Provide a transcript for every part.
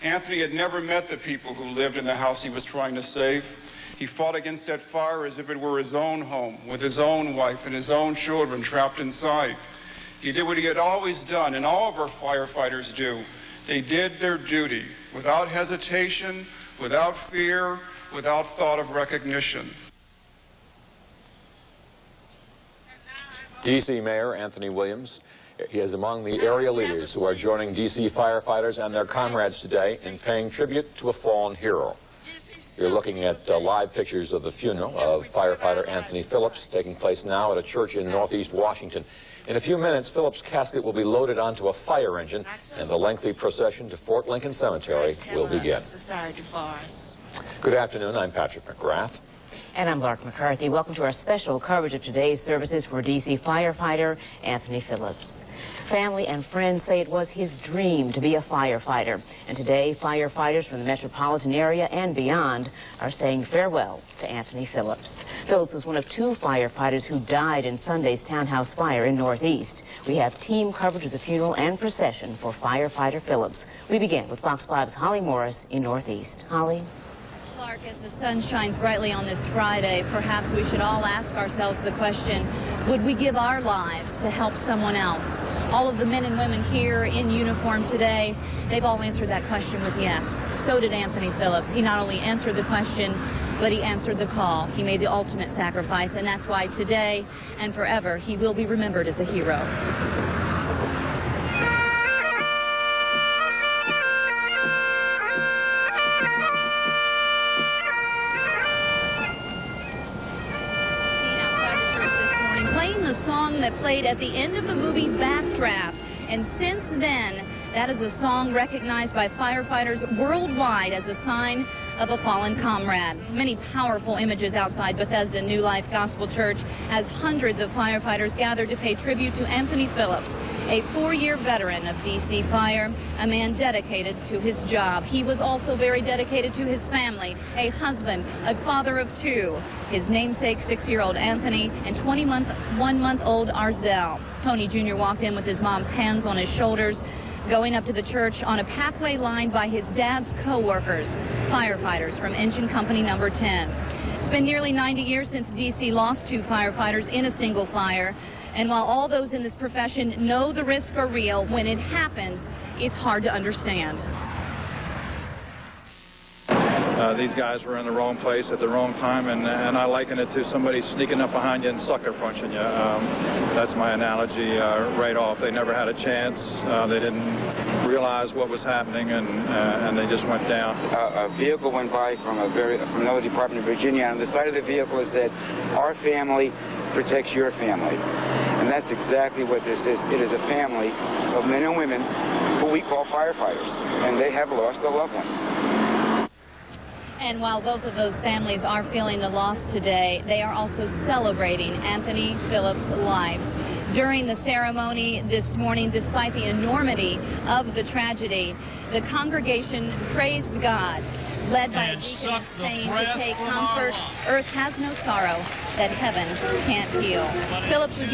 Anthony had never met the people who lived in the house he was trying to save. He fought against that fire as if it were his own home, with his own wife and his own children trapped inside. He did what he had always done, and all of our firefighters do. They did their duty without hesitation, without fear, without thought of recognition. D.C. Mayor Anthony Williams, he is among the area leaders who are joining D.C. firefighters and their comrades today in paying tribute to a fallen hero. You're looking at live pictures of the funeral of firefighter Anthony Phillips, taking place now at a church in Northeast Washington. In a few minutes, Phillips' casket will be loaded onto a fire engine, and the lengthy procession to Fort Lincoln Cemetery will begin. Good afternoon, I'm Patrick McGrath. And I'm Lark McCarthy. Welcome to our special coverage of today's services for D.C. firefighter Anthony Phillips. Family and friends say it was his dream to be a firefighter. And today, firefighters from the metropolitan area and beyond are saying farewell to Anthony Phillips. Phillips was one of 2 firefighters who died in Sunday's townhouse fire in Northeast. We have team coverage of the funeral and procession for firefighter Phillips. We begin with Fox 5's Holly Morris in Northeast. Holly? Clark, as the sun shines brightly on this Friday, perhaps we should all ask ourselves the question, would we give our lives to help someone else? All of the men and women here in uniform today, they've all answered that question with yes. So did Anthony Phillips. He not only answered the question, but he answered the call. He made the ultimate sacrifice, and that's why today and forever he will be remembered as a hero. The song that played at the end of the movie Backdraft, and since then that is a song recognized by firefighters worldwide as a sign of a fallen comrade. Many powerful images outside Bethesda New Life Gospel Church as hundreds of firefighters gathered to pay tribute to Anthony Phillips, a 4-year veteran of D.C. Fire, a man dedicated to his job. He was also very dedicated to his family, a husband, a father of 2, his namesake 6-year-old Anthony and 1-month-old Arzel. Tony Jr. walked in with his mom's hands on his shoulders, going up to the church on a pathway lined by his dad's co-workers, firefighters from Engine Company Number 10. It's been nearly 90 years since D.C. lost 2 firefighters in a single fire. And while all those in this profession know the risks are real, when it happens, it's hard to understand. These guys were in the wrong place at the wrong time, and I liken it to somebody sneaking up behind you and sucker punching you. That's my analogy right off. They never had a chance. They didn't realize what was happening, and they just went down. A vehicle went by from another department of Virginia, and on the side of the vehicle it said, "Our family protects your family." And that's exactly what this is. It is a family of men and women who we call firefighters, and they have lost a loved one. And while both of those families are feeling the loss today, they are also celebrating Anthony Phillips' life. During the ceremony this morning, despite the enormity of the tragedy, the congregation praised God, led by a deaconess saying to take comfort, earth has no sorrow that heaven can't heal. Phillips was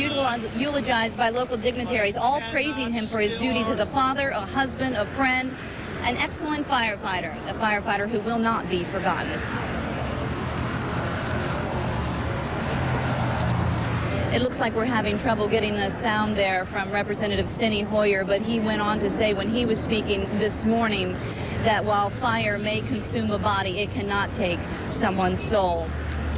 eulogized by local dignitaries, all praising him for his duties as a father, a husband, a friend, an excellent firefighter, a firefighter who will not be forgotten. It looks like we're having trouble getting the sound there from Representative Steny Hoyer, but he went on to say when he was speaking this morning that while fire may consume a body, it cannot take someone's soul.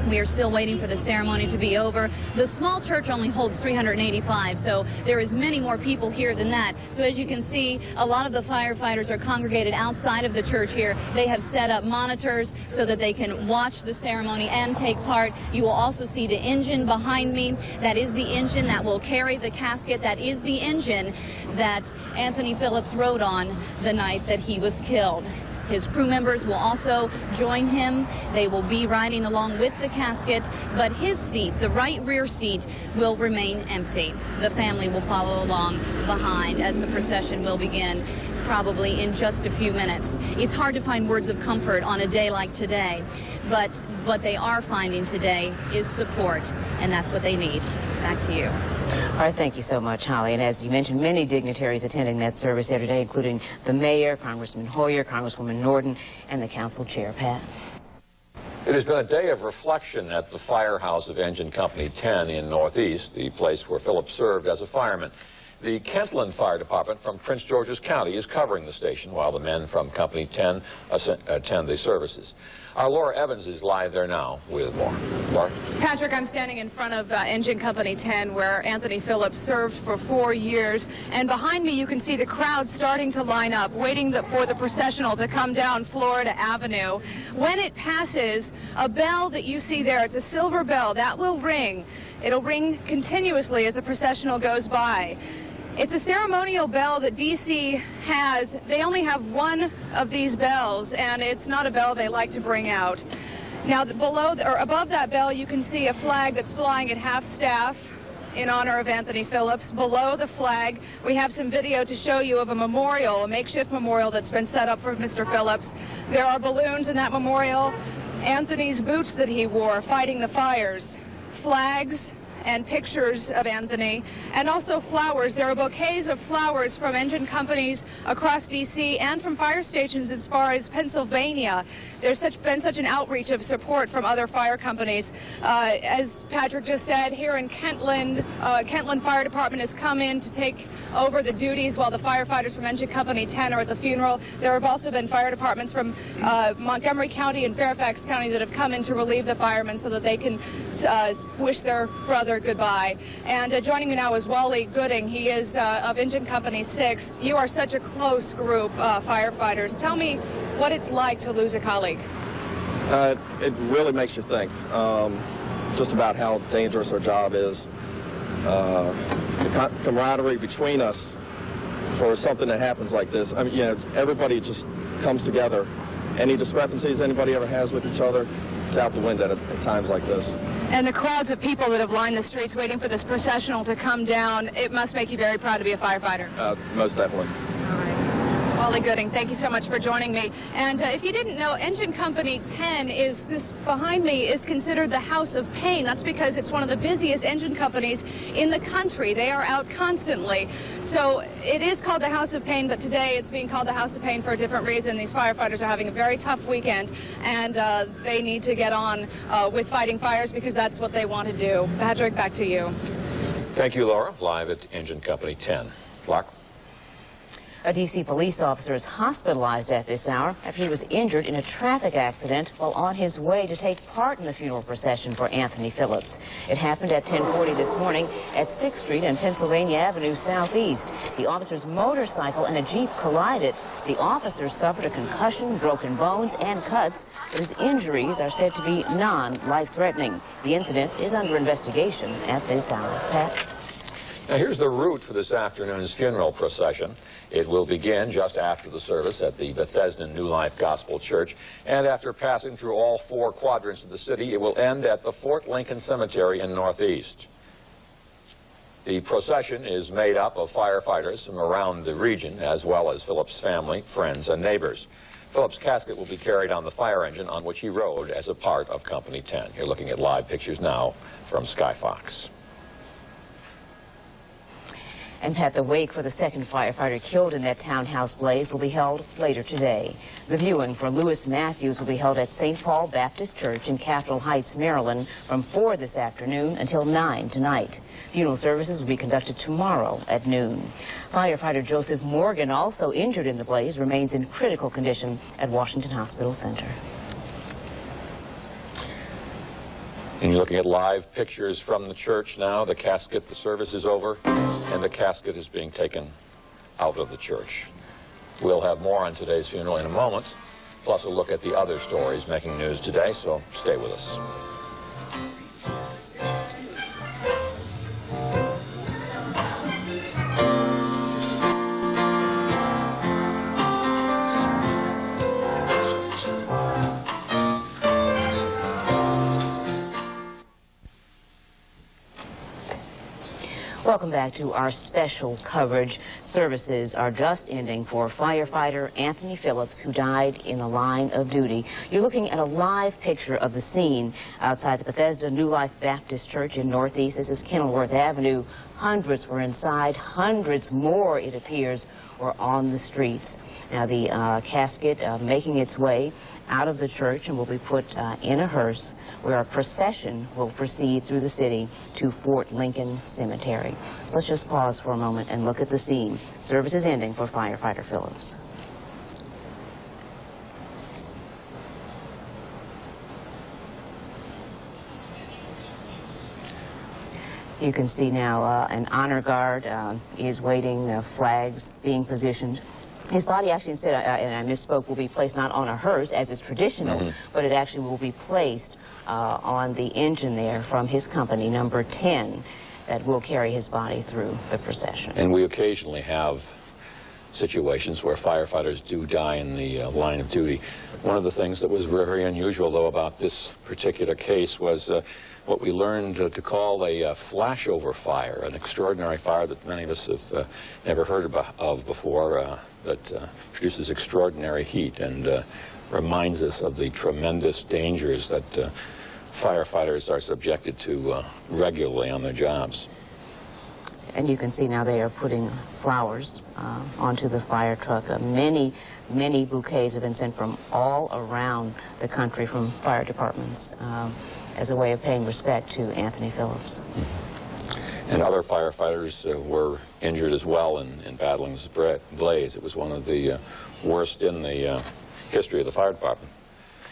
We are still waiting for the ceremony to be over. The small church only holds 385, so there is many more people here than that. So as you can see, a lot of the firefighters are congregated outside of the church here. They have set up monitors so that they can watch the ceremony and take part. You will also see the engine behind me. That is the engine that will carry the casket. That is the engine that Anthony Phillips rode on the night that he was killed. His crew members will also join him. They will be riding along with the casket, but his seat, the right rear seat, will remain empty. The family will follow along behind as the procession will begin. probably in just a few minutes. It's hard to find words of comfort on a day like today, but what they are finding today is support, and that's what they need. Back to you. All right, thank you so much, Holly. And as you mentioned, many dignitaries attending that service there today, including the mayor, Congressman Hoyer, Congresswoman Norton, and the council chair, Pat. It has been a day of reflection at the firehouse of Engine Company 10 in Northeast, the place where Phillips served as a fireman. The Kentland Fire Department from Prince George's County is covering the station while the men from Company 10 attend the services. Our Laura Evans is live there now with more. Laura? Patrick, I'm standing in front of Engine Company 10 where Anthony Phillips served for 4 years. And behind me you can see the crowd starting to line up, waiting for the processional to come down Florida Avenue. When it passes, a bell that you see there, it's a silver bell, that will ring. It'll ring continuously as the processional goes by. It's a ceremonial bell that DC has. They only have one of these bells, and it's not a bell they like to bring out. Now, below or above that bell, you can see a flag that's flying at half-staff in honor of Anthony Phillips. Below the flag, we have some video to show you of a memorial, a makeshift memorial that's been set up for Mr. Phillips. There are balloons in that memorial, Anthony's boots that he wore fighting the fires, flags, and pictures of Anthony, and also flowers. There are bouquets of flowers from engine companies across D.C. and from fire stations as far as Pennsylvania. There's been such an outreach of support from other fire companies. As Patrick just said, here in Kentland, Kentland Fire Department has come in to take over the duties while the firefighters from Engine Company 10 are at the funeral. There have also been fire departments from Montgomery County and Fairfax County that have come in to relieve the firemen so that they can wish their brother goodbye. And joining me now is Wally Gooding. He is of Engine Company 6. You are such a close group, firefighters. Tell me what it's like to lose a colleague. It really makes you think just about how dangerous our job is. The camaraderie between us for something that happens like this. I mean, you know, everybody just comes together. Any discrepancies anybody ever has with each other, it's out the window at times like this. And the crowds of people that have lined the streets waiting for this processional to come down, it must make you very proud to be a firefighter. Most definitely. Wally Gooding, thank you so much for joining me. And if you didn't know, Engine Company 10 is, this behind me, is considered the House of Pain. That's because it's one of the busiest engine companies in the country. They are out constantly. So it is called the House of Pain, but today it's being called the House of Pain for a different reason. These firefighters are having a very tough weekend, and they need to get on with fighting fires because that's what they want to do. Patrick, back to you. Thank you, Laura. Live at Engine Company 10. Clark? A D.C. police officer is hospitalized at this hour after he was injured in a traffic accident while on his way to take part in the funeral procession for Anthony Phillips. It happened at 10:40 this morning at 6th Street and Pennsylvania Avenue Southeast. The officer's motorcycle and a Jeep collided. The officer suffered a concussion, broken bones, and cuts, but his injuries are said to be non-life-threatening. The incident is under investigation at this hour. Pat? Now here's the route for this afternoon's funeral procession. It will begin just after the service at the Bethesda New Life Gospel Church, and after passing through all 4 quadrants of the city, it will end at the Fort Lincoln Cemetery in Northeast. The procession is made up of firefighters from around the region, as well as Phillips' family, friends, and neighbors. Phillips' casket will be carried on the fire engine on which he rode as a part of Company 10. You're looking at live pictures now from Sky Fox. And Pat, the wake for the second firefighter killed in that townhouse blaze will be held later today. The viewing for Lewis Matthews will be held at St. Paul Baptist Church in Capitol Heights, Maryland, from 4 this afternoon until 9 tonight. Funeral services will be conducted tomorrow at noon. Firefighter Joseph Morgan, also injured in the blaze, remains in critical condition at Washington Hospital Center. And you're looking at live pictures from the church now. The casket, the service is over, and the casket is being taken out of the church. We'll have more on today's funeral in a moment, plus a look at the other stories making news today, so stay with us. Welcome back to our special coverage. Services are just ending for firefighter Anthony Phillips, who died in the line of duty. You're looking at a live picture of the scene outside the Bethesda New Life Baptist Church in Northeast. This is Kenilworth Avenue. Hundreds were inside. Hundreds more, it appears, were on the streets. Now, the casket making its way out of the church and will be put in a hearse where a procession will proceed through the city to Fort Lincoln Cemetery. So let's just pause for a moment and look at the scene. Service is ending for firefighter Phillips. You can see now an honor guard is waiting, flags being positioned. His body actually, instead, and I misspoke, will be placed not on a hearse, as is traditional, but it actually will be placed on the engine there from his company, number 10, that will carry his body through the procession. And we occasionally have situations where firefighters do die in the line of duty. One of the things that was very unusual, though, about this particular case was what we learned to call a flashover fire, an extraordinary fire that many of us have never heard of before, that produces extraordinary heat and reminds us of the tremendous dangers that firefighters are subjected to regularly on their jobs. And you can see now they are putting flowers onto the fire truck. Many bouquets have been sent from all around the country from fire departments as a way of paying respect to Anthony Phillips. And other firefighters were injured as well in battling the blaze. It was one of the worst in the history of the fire department.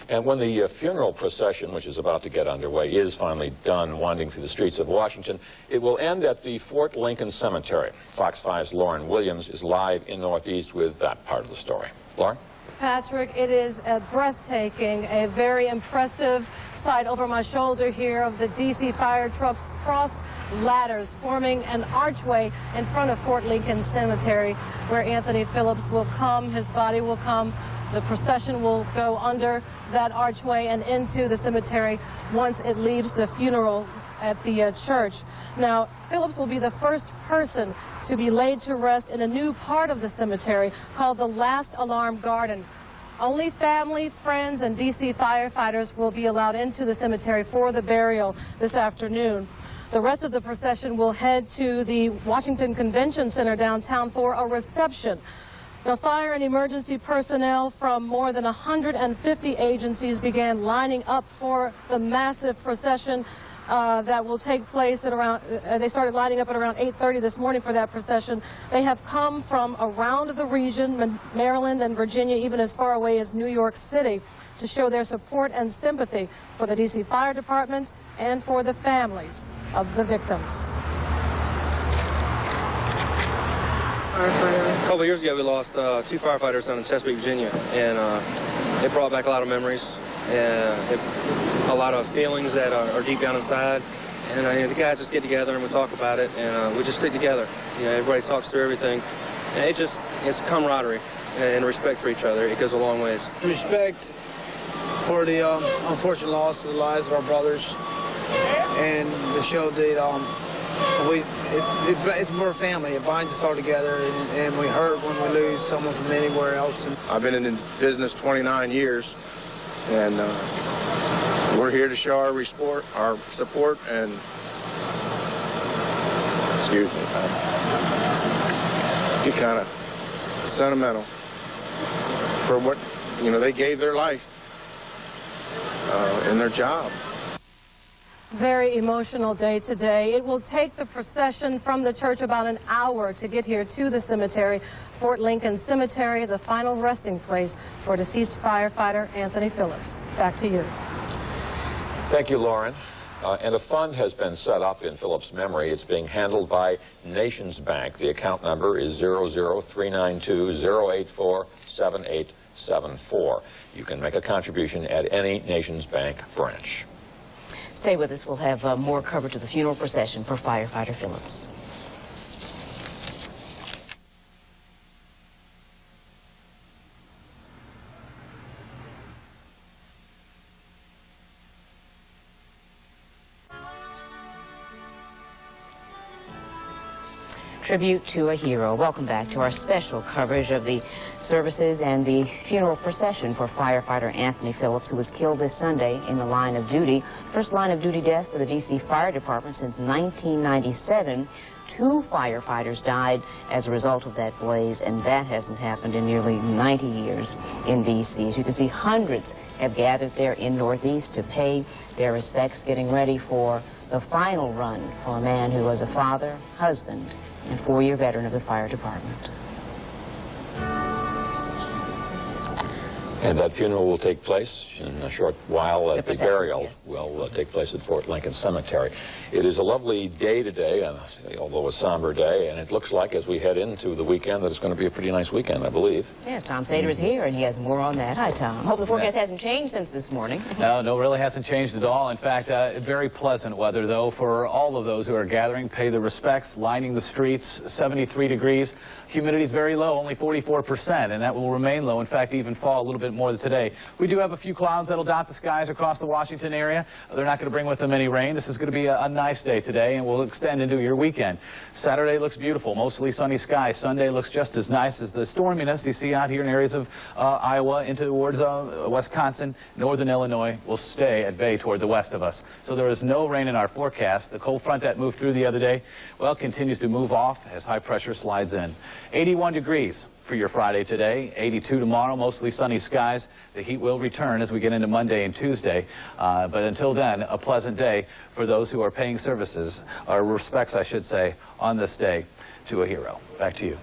And when the funeral procession, which is about to get underway, is finally done winding through the streets of Washington, it will end at the Fort Lincoln Cemetery. Fox 5's Lauren Williams is live in Northeast with that part of the story. Lauren? Patrick, it is breathtaking, a very impressive sight over my shoulder here of the D.C. fire trucks crossed ladders forming an archway in front of Fort Lincoln Cemetery where Anthony Phillips will come, his body will come. The procession will go under that archway and into the cemetery once it leaves the funeral at the church. Now, Phillips will be the first person to be laid to rest in a new part of the cemetery called the Last Alarm Garden. Only family, friends, and D.C. firefighters will be allowed into the cemetery for the burial this afternoon. The rest of the procession will head to the Washington Convention Center downtown for a reception. Now, fire and emergency personnel from more than 150 agencies began lining up for the massive procession that will take place at around, they started lining up at around 8:30 this morning for that procession. They have come from around the region, Maryland and Virginia, even as far away as New York City, to show their support and sympathy for the D.C. Fire Department and for the families of the victims. A couple of years ago, we lost 2 firefighters down in Chesapeake, Virginia, and it brought back a lot of memories, and a lot of feelings that are deep down inside. And the guys just get together and we talk about it, and we just stick together. You know, everybody talks through everything, and it's camaraderie and respect for each other. It goes a long ways. Respect for the unfortunate loss of the lives of our brothers, and to show that we're family. It binds us all together, and we hurt when we lose someone from anywhere else. I've been in business 29 years, and we're here to show our support, and excuse me, get kind of sentimental for what, you know, they gave their life in their job. Very emotional day today. It will take the procession from the church about an hour to get here to the cemetery, Fort Lincoln Cemetery, the final resting place for deceased firefighter Anthony Phillips. Back to you. Thank you, Lauren. And a fund has been set up in Phillips' memory. It's being handled by Nations Bank. The account number is 00392-084-7874. You can make a contribution at any Nations Bank branch. Stay with us. We'll have more coverage of the funeral procession for firefighter Phillips. tribute to a hero. Welcome back to our special coverage of the services and the funeral procession for firefighter Anthony Phillips, who was killed this Sunday in the line of duty. First line of duty death for the D.C. Fire Department since 1997. 2 firefighters died as a result of that blaze, and that hasn't happened in nearly 90 years in D.C. As you can see, hundreds have gathered there in Northeast to pay their respects, getting ready for the final run for a man who was a father, husband, and 4-year veteran of the fire department. And that funeral will take place in a short while. The burial yes. will take place at Fort Lincoln Cemetery. It is a lovely day today, although a somber day, and it looks like as we head into the weekend that it's going to be a pretty nice weekend, I believe. Yeah, Tom Sater is here, and he has more on that. Hi, Tom. Hope the forecast hasn't changed since this morning. No, really hasn't changed at all. In fact, very pleasant weather, though, for all of those who are gathering, pay their respects, lining the streets, 73 degrees. Humidity is very low, only 44%, and that will remain low. In fact, even fall a little bit more today. We do have a few clouds that'll dot the skies across the Washington area. They're not going to bring with them any rain. This is going to be a nice day today, and will extend into your weekend. Saturday looks beautiful, mostly sunny skies. Sunday looks just as nice as the storminess you see out here in areas of Iowa into towards Wisconsin. Northern Illinois will stay at bay toward the west of us. So there is no rain in our forecast. The cold front that moved through the other day, well, continues to move off as high pressure slides in. 81 degrees for your Friday today, 82 tomorrow, mostly sunny skies. The heat will return as we get into Monday and Tuesday. But until then, a pleasant day for those who are paying services, or respects, I should say, on this day to a hero. Back to you.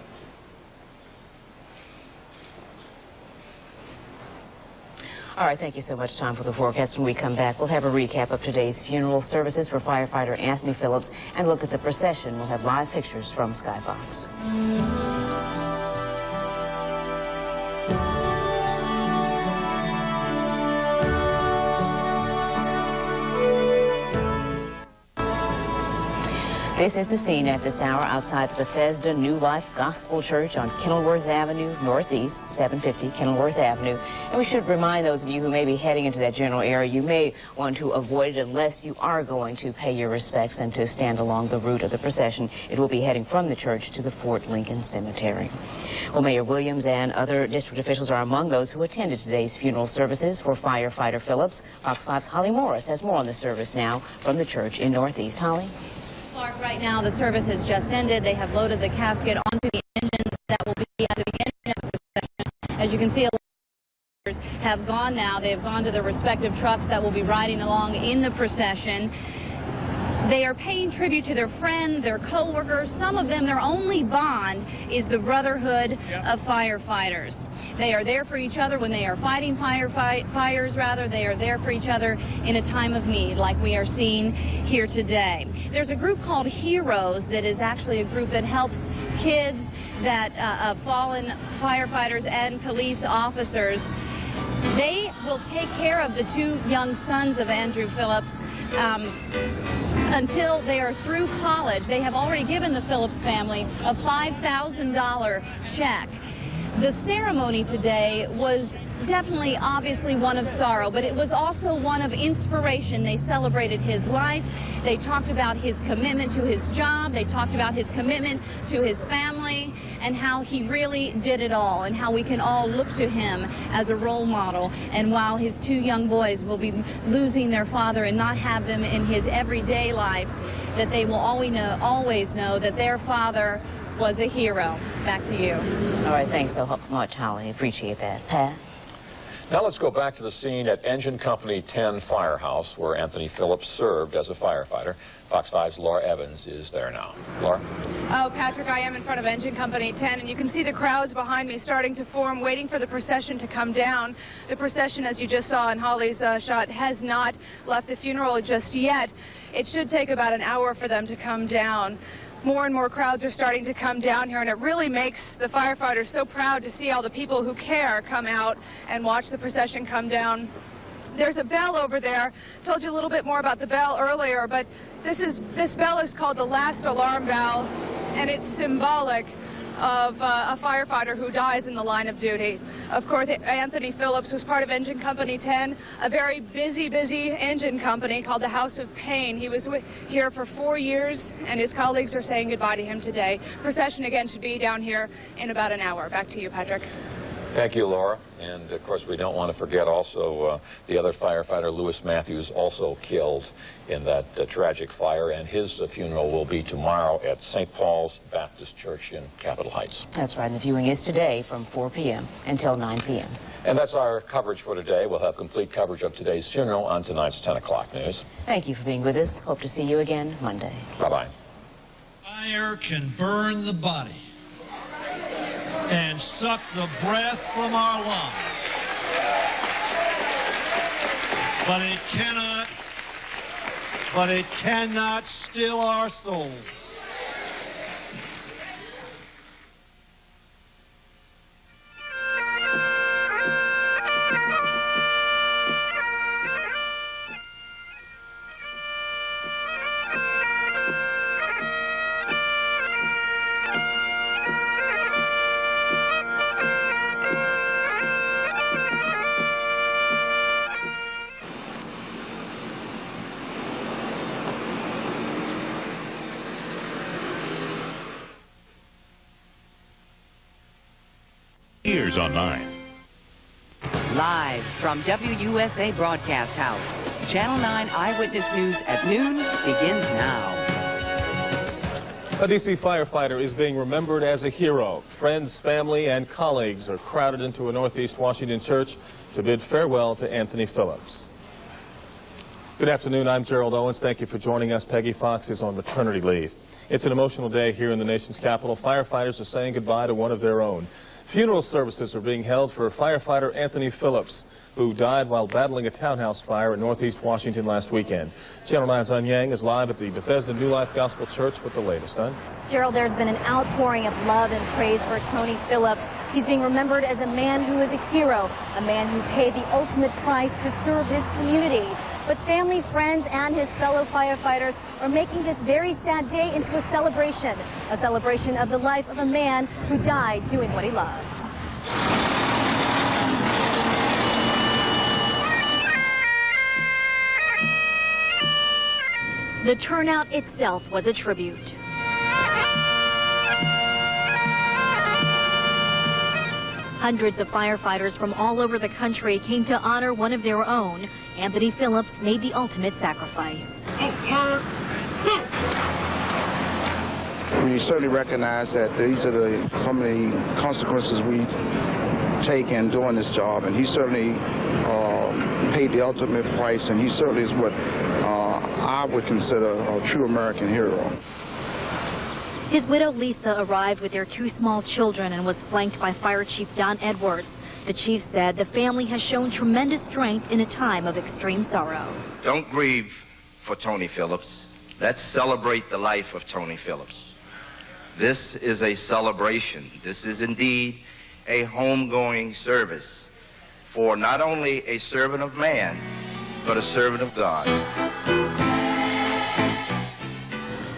All right, thank you so much, Tom, for the forecast. When we come back, we'll have a recap of today's funeral services for firefighter Anthony Phillips and look at the procession. We'll have live pictures from Skybox. This is the scene at this hour outside the Bethesda New Life Gospel Church on Kenilworth Avenue, Northeast, 750 Kenilworth Avenue. And we should remind those of you who may be heading into that general area, you may want to avoid it unless you are going to pay your respects and to stand along the route of the procession. It will be heading from the church to the Fort Lincoln Cemetery. Well, Mayor Williams and other district officials are among those who attended today's funeral services for firefighter Phillips. Fox 5's Holly Morris has more on the service now from the church in Northeast. Holly? Clark, right now the service has just ended. They have loaded the casket onto the engine that will be at the beginning of the procession. As you can see, a lot of others have gone now. They have gone to their respective trucks that will be riding along in the procession. They are paying tribute to their friend, their co-workers. Some of them, their only bond is the brotherhood of firefighters. They are there for each other when they are fighting fires. They are there for each other in a time of need, like we are seeing here today. There's a group called Heroes that is actually a group that helps kids that fallen firefighters and police officers. They will take care of the 2 young sons of Andrew Phillips until they are through college. They have already given the Phillips family a $5,000 check. The ceremony today was definitely, obviously, one of sorrow, but it was also one of inspiration. They celebrated his life. They talked about his commitment to his job. They talked about his commitment to his family and how he really did it all and how we can all look to him as a role model. And while his 2 young boys will be losing their father and not have them in his everyday life, that they will always know that their father was a hero. Back to you. All right, thanks so much, Holly. Appreciate that. Pat? Now let's go back to the scene at Engine Company 10 Firehouse, where Anthony Phillips served as a firefighter. Fox 5's Laura Evans is there now. Laura? Oh, Patrick, I am in front of Engine Company 10, and you can see the crowds behind me starting to form, waiting for the procession to come down. The procession, as you just saw in Holly's shot, has not left the funeral just yet. It should take about an hour for them to come down. More and more crowds are starting to come down here, and it really makes the firefighters so proud to see all the people who care come out and watch the procession come down. There's a bell over there. Told you a little bit more about the bell earlier, but this bell is called the last alarm bell, and it's symbolic of a firefighter who dies in the line of duty. Of course, Anthony Phillips was part of Engine Company 10, a very busy engine company called the House of Pain. He was here for 4 years, and his colleagues are saying goodbye to him today. Procession again should be down here in about an hour. Back to you, Patrick. Thank you, Laura. And, of course, we don't want to forget also the other firefighter, Lewis Matthews, also killed in that tragic fire, and his funeral will be tomorrow at St. Paul's Baptist Church in Capitol Heights. That's right, and the viewing is today from 4 p.m. until 9 p.m. And that's our coverage for today. We'll have complete coverage of today's funeral on tonight's 10 o'clock news. Thank you for being with us. Hope to see you again Monday. Bye-bye. Fire can burn the body and suck the breath from our lungs. But it cannot still our souls. Ears on 9. Live from WUSA Broadcast House, Channel 9 Eyewitness News at noon begins now. A D.C. firefighter is being remembered as a hero. Friends, family, and colleagues are crowded into a Northeast Washington church to bid farewell to Anthony Phillips. Good afternoon, I'm Gerald Owens. Thank you for joining us. Peggy Fox is on maternity leave. It's an emotional day here in the nation's capital. Firefighters are saying goodbye to one of their own. Funeral services are being held for firefighter Anthony Phillips, who died while battling a townhouse fire in Northeast Washington last weekend. Channel 9's Un Yang is live at the Bethesda New Life Gospel Church with the latest. Un? Gerald, there's been an outpouring of love and praise for Tony Phillips. He's being remembered as a man who is a hero, a man who paid the ultimate price to serve his community. But family, friends, and his fellow firefighters are making this very sad day into a celebration of the life of a man who died doing what he loved. The turnout itself was a tribute. Hundreds of firefighters from all over the country came to honor one of their own. Anthony Phillips made the ultimate sacrifice. We certainly recognize that these are some of the consequences we take in doing this job, and he certainly paid the ultimate price, and he certainly is what I would consider a true American hero. His widow, Lisa, arrived with their 2 small children and was flanked by Fire Chief Don Edwards. The chief said the family has shown tremendous strength in a time of extreme sorrow. Don't grieve for Tony Phillips. Let's celebrate the life of Tony Phillips. This is a celebration. This is indeed a homegoing service for not only a servant of man, but a servant of God.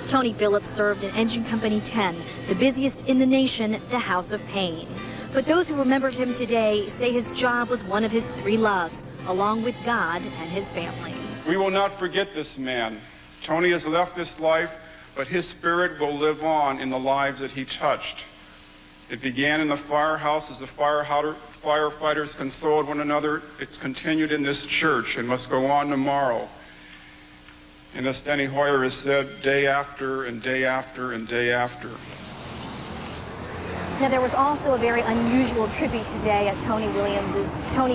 Tony Phillips served in Engine Company 10, the busiest in the nation, the House of Pain. But those who remembered him today say his job was one of his 3 loves, along with God and his family. We will not forget this man. Tony has left this life, but his spirit will live on in the lives that he touched. It began in the firehouse as the firefighters consoled one another. It's continued in this church and must go on tomorrow. And as Steny Hoyer has said, day after and day after and day after. Now, there was also a very unusual tribute today at Tony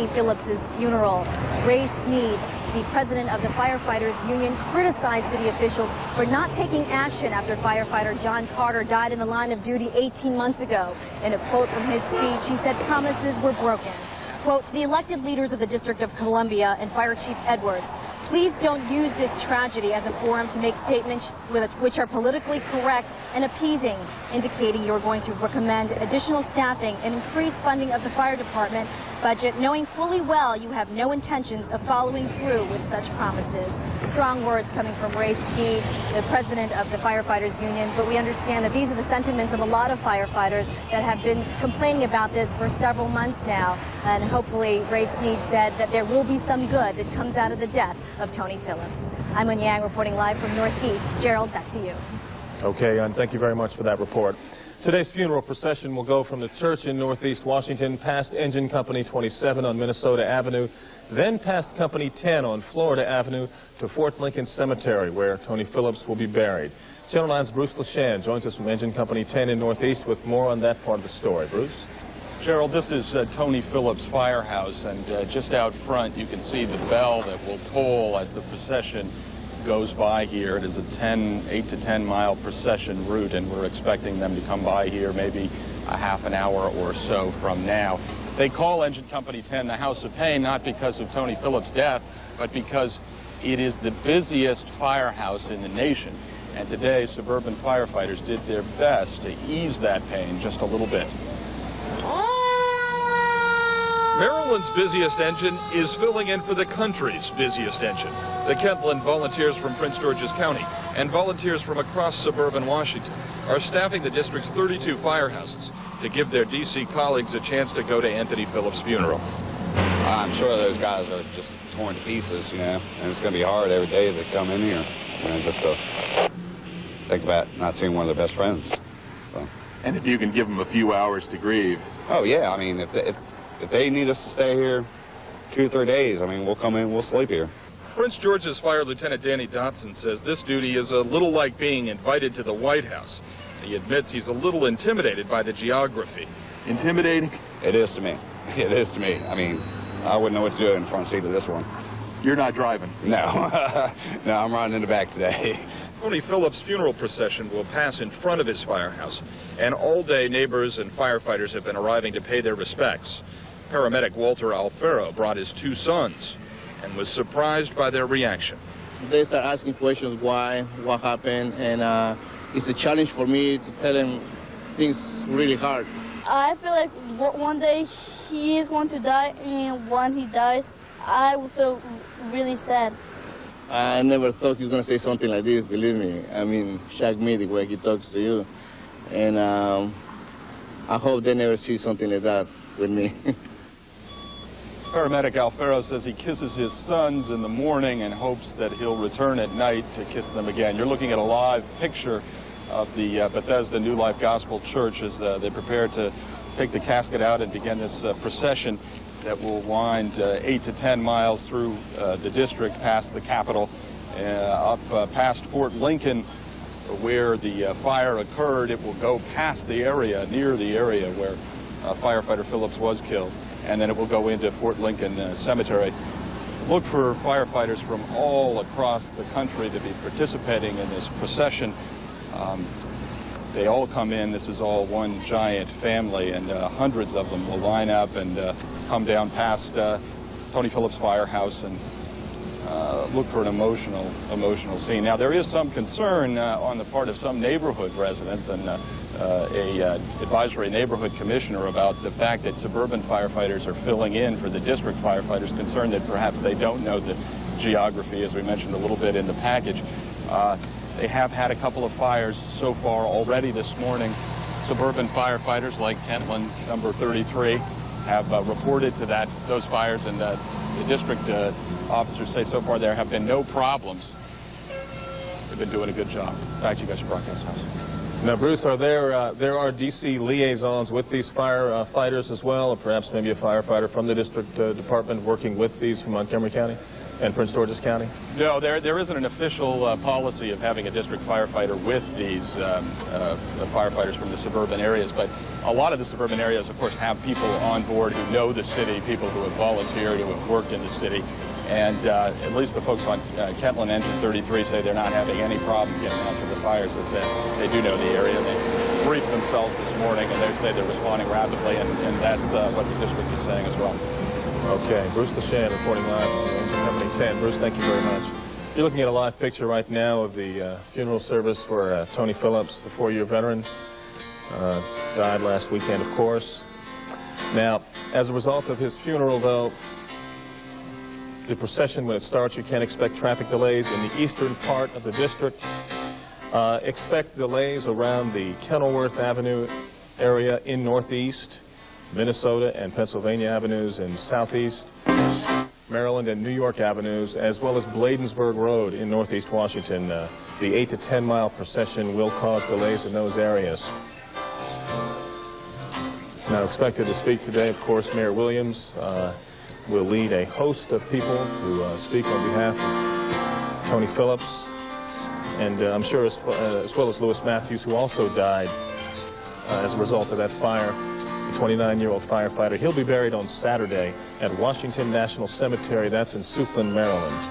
Phillips' funeral. Ray Sneed, the president of the Firefighters Union, criticized city officials for not taking action after firefighter John Carter died in the line of duty 18 months ago. In a quote from his speech, he said promises were broken. Quote, to the elected leaders of the District of Columbia and Fire Chief Edwards, please don't use this tragedy as a forum to make statements which are politically correct and appeasing, indicating you're going to recommend additional staffing and increase funding of the fire department budget, knowing fully well you have no intentions of following through with such promises. strong words coming from Ray Sneed, the president of the Firefighters Union, but we understand that these are the sentiments of a lot of firefighters that have been complaining about this for several months now, and hopefully Ray Sneed said that there will be some good that comes out of the death of Tony Phillips. I'm Eun Yang reporting live from Northeast. Gerald, back to you. Okay, and thank you very much for that report. Today's funeral procession will go from the church in Northeast Washington past Engine Company 27 on Minnesota Avenue, then past Company 10 on Florida Avenue to Fort Lincoln Cemetery, where Tony Phillips will be buried. Channel 9's Bruce LeShan joins us from Engine Company 10 in Northeast with more on that part of the story. Bruce? Gerald, this is Tony Phillips' firehouse, and just out front you can see the bell that will toll as the procession goes by here. It is a 8 to 10 mile procession route, and we're expecting them to come by here maybe a half an hour or so from now. They call Engine Company 10 the House of Pain, not because of Tony Phillips' death, but because it is the busiest firehouse in the nation. And today, suburban firefighters did their best to ease that pain just a little bit. Maryland's busiest engine is filling in for the country's busiest engine. The Kentland volunteers from Prince George's County and volunteers from across suburban Washington are staffing the district's 32 firehouses to give their D.C. colleagues a chance to go to Anthony Phillips' funeral. I'm sure those guys are just torn to pieces, you know, and it's going to be hard every day to come in here, you know, just to think about not seeing one of their best friends. So. And if you can give them a few hours to grieve. Oh, yeah, I mean, if they need us to stay here 2 or 3 days, I mean, we'll come in, we'll sleep here. Prince George's Fire Lieutenant Danny Dotson says this duty is a little like being invited to the White House. He admits he's a little intimidated by the geography. Intimidating? It is to me. It is to me. I mean, I wouldn't know what to do in the front seat of this one. You're not driving? No. No, I'm riding in the back today. Tony Phillips' funeral procession will pass in front of his firehouse, and all day neighbors and firefighters have been arriving to pay their respects. Paramedic Walter Alfaro brought his 2 sons and was surprised by their reaction. They start asking questions, why, what happened, and it's a challenge for me to tell them things really hard. I feel like one day he is going to die, and when he dies, I will feel really sad. I never thought he was going to say something like this, believe me. I mean, shocked me the way he talks to you. And I hope they never see something like that with me. Paramedic Alfaro says he kisses his sons in the morning and hopes that he'll return at night to kiss them again. You're looking at a live picture of the Bethesda New Life Gospel Church as they prepare to take the casket out and begin this procession that will wind 8 to 10 miles through the district past the Capitol, up past Fort Lincoln, where the fire occurred. It will go past the area, near the area where firefighter Phillips was killed, and then it will go into Fort Lincoln Cemetery. Look for firefighters from all across the country to be participating in this procession. They all come in. This is all one giant family, and hundreds of them will line up and come down past Tony Phillips' firehouse and look for an emotional scene. Now, there is some concern on the part of some neighborhood residents and a advisory neighborhood commissioner about the fact that suburban firefighters are filling in for the district firefighters, concerned that perhaps they don't know the geography, as we mentioned a little bit in the package. They have had a couple of fires so far already this morning. Suburban firefighters like Kentland number 33 have reported to those fires, and the district officers say so far there have been no problems. They've been doing a good job. Back to you guys at Broadcast House. Now, Bruce, there are D.C. liaisons with these firefighters as well, or perhaps maybe a firefighter from the district department working with these from Montgomery County and Prince George's County? No, there isn't an official policy of having a district firefighter with these firefighters from the suburban areas, but a lot of the suburban areas, of course, have people on board who know the city, people who have volunteered, who have worked in the city. And at least the folks on Kentland Engine 33 say they're not having any problem getting out to the fires, that they do know the area. They briefed themselves this morning, and they say they're responding rapidly, and that's what the district is saying as well. Okay, Bruce LeShan reporting live from Engine Company 10. Bruce, thank you very much. You're looking at a live picture right now of the funeral service for Tony Phillips, the 4-year veteran. Died last weekend, of course. Now, as a result of his funeral, though, the procession, when it starts, you can't expect traffic delays in the eastern part of the district. Expect delays around the Kenilworth Avenue area in northeast, Minnesota and Pennsylvania avenues in southeast, Maryland and New York avenues, as well as Bladensburg Road in northeast Washington. The 8 to 10 mile procession will cause delays in those areas. Now expected to speak today, of course, Mayor Williams will lead a host of people to speak on behalf of Tony Phillips, and I'm sure as well as Lewis Matthews, who also died as a result of that fire, the 29-year-old firefighter. He'll be buried on Saturday at Washington National Cemetery. That's in Suitland, Maryland.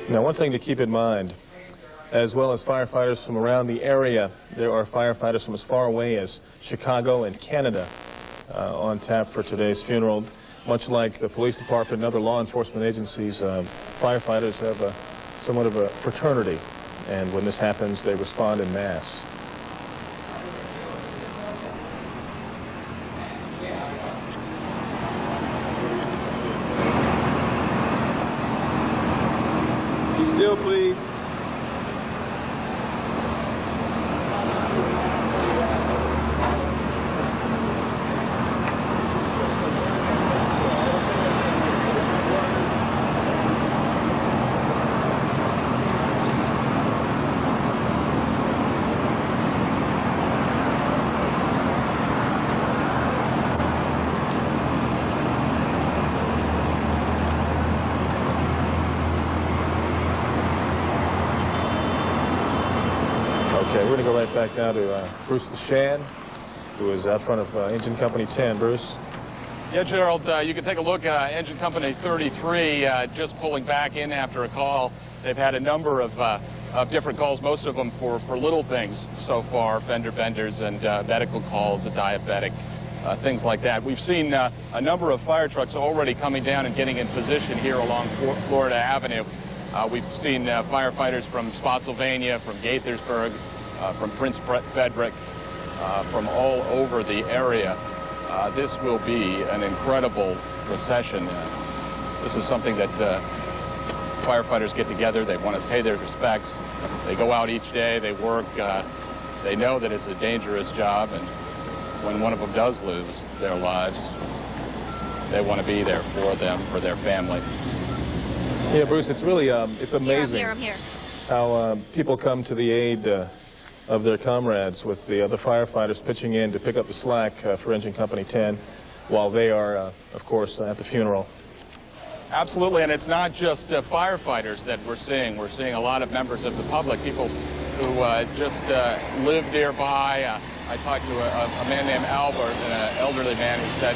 Now, one thing to keep in mind, as well as firefighters from around the area, there are firefighters from as far away as Chicago and Canada on tap for today's funeral. Much like the police department and other law enforcement agencies, firefighters have somewhat of a fraternity, and when this happens, they respond en masse. Still, please. Okay, we're going to go right back now to Bruce LeShan, who is out front of Engine Company 10. Bruce? Yeah, Gerald, you can take a look at Engine Company 33 just pulling back in after a call. They've had a number of different calls, most of them for little things so far, fender benders and medical calls, a diabetic, things like that. We've seen a number of fire trucks already coming down and getting in position here along Florida Avenue. We've seen firefighters from Spotsylvania, from Gaithersburg, from Prince Frederick, from all over the area. This will be an incredible procession. This is something that firefighters get together. They want to pay their respects. They go out each day. They work. They know that it's a dangerous job, and when one of them does lose their lives, they want to be there for them, for their family. Yeah, Bruce, it's really it's amazing I'm here. how people come to the aid of their comrades, with the other firefighters pitching in to pick up the slack for Engine Company 10 while they are, of course, at the funeral. Absolutely, and it's not just firefighters that we're seeing. We're seeing a lot of members of the public, people who just live nearby. I talked to a man named Albert, an elderly man who said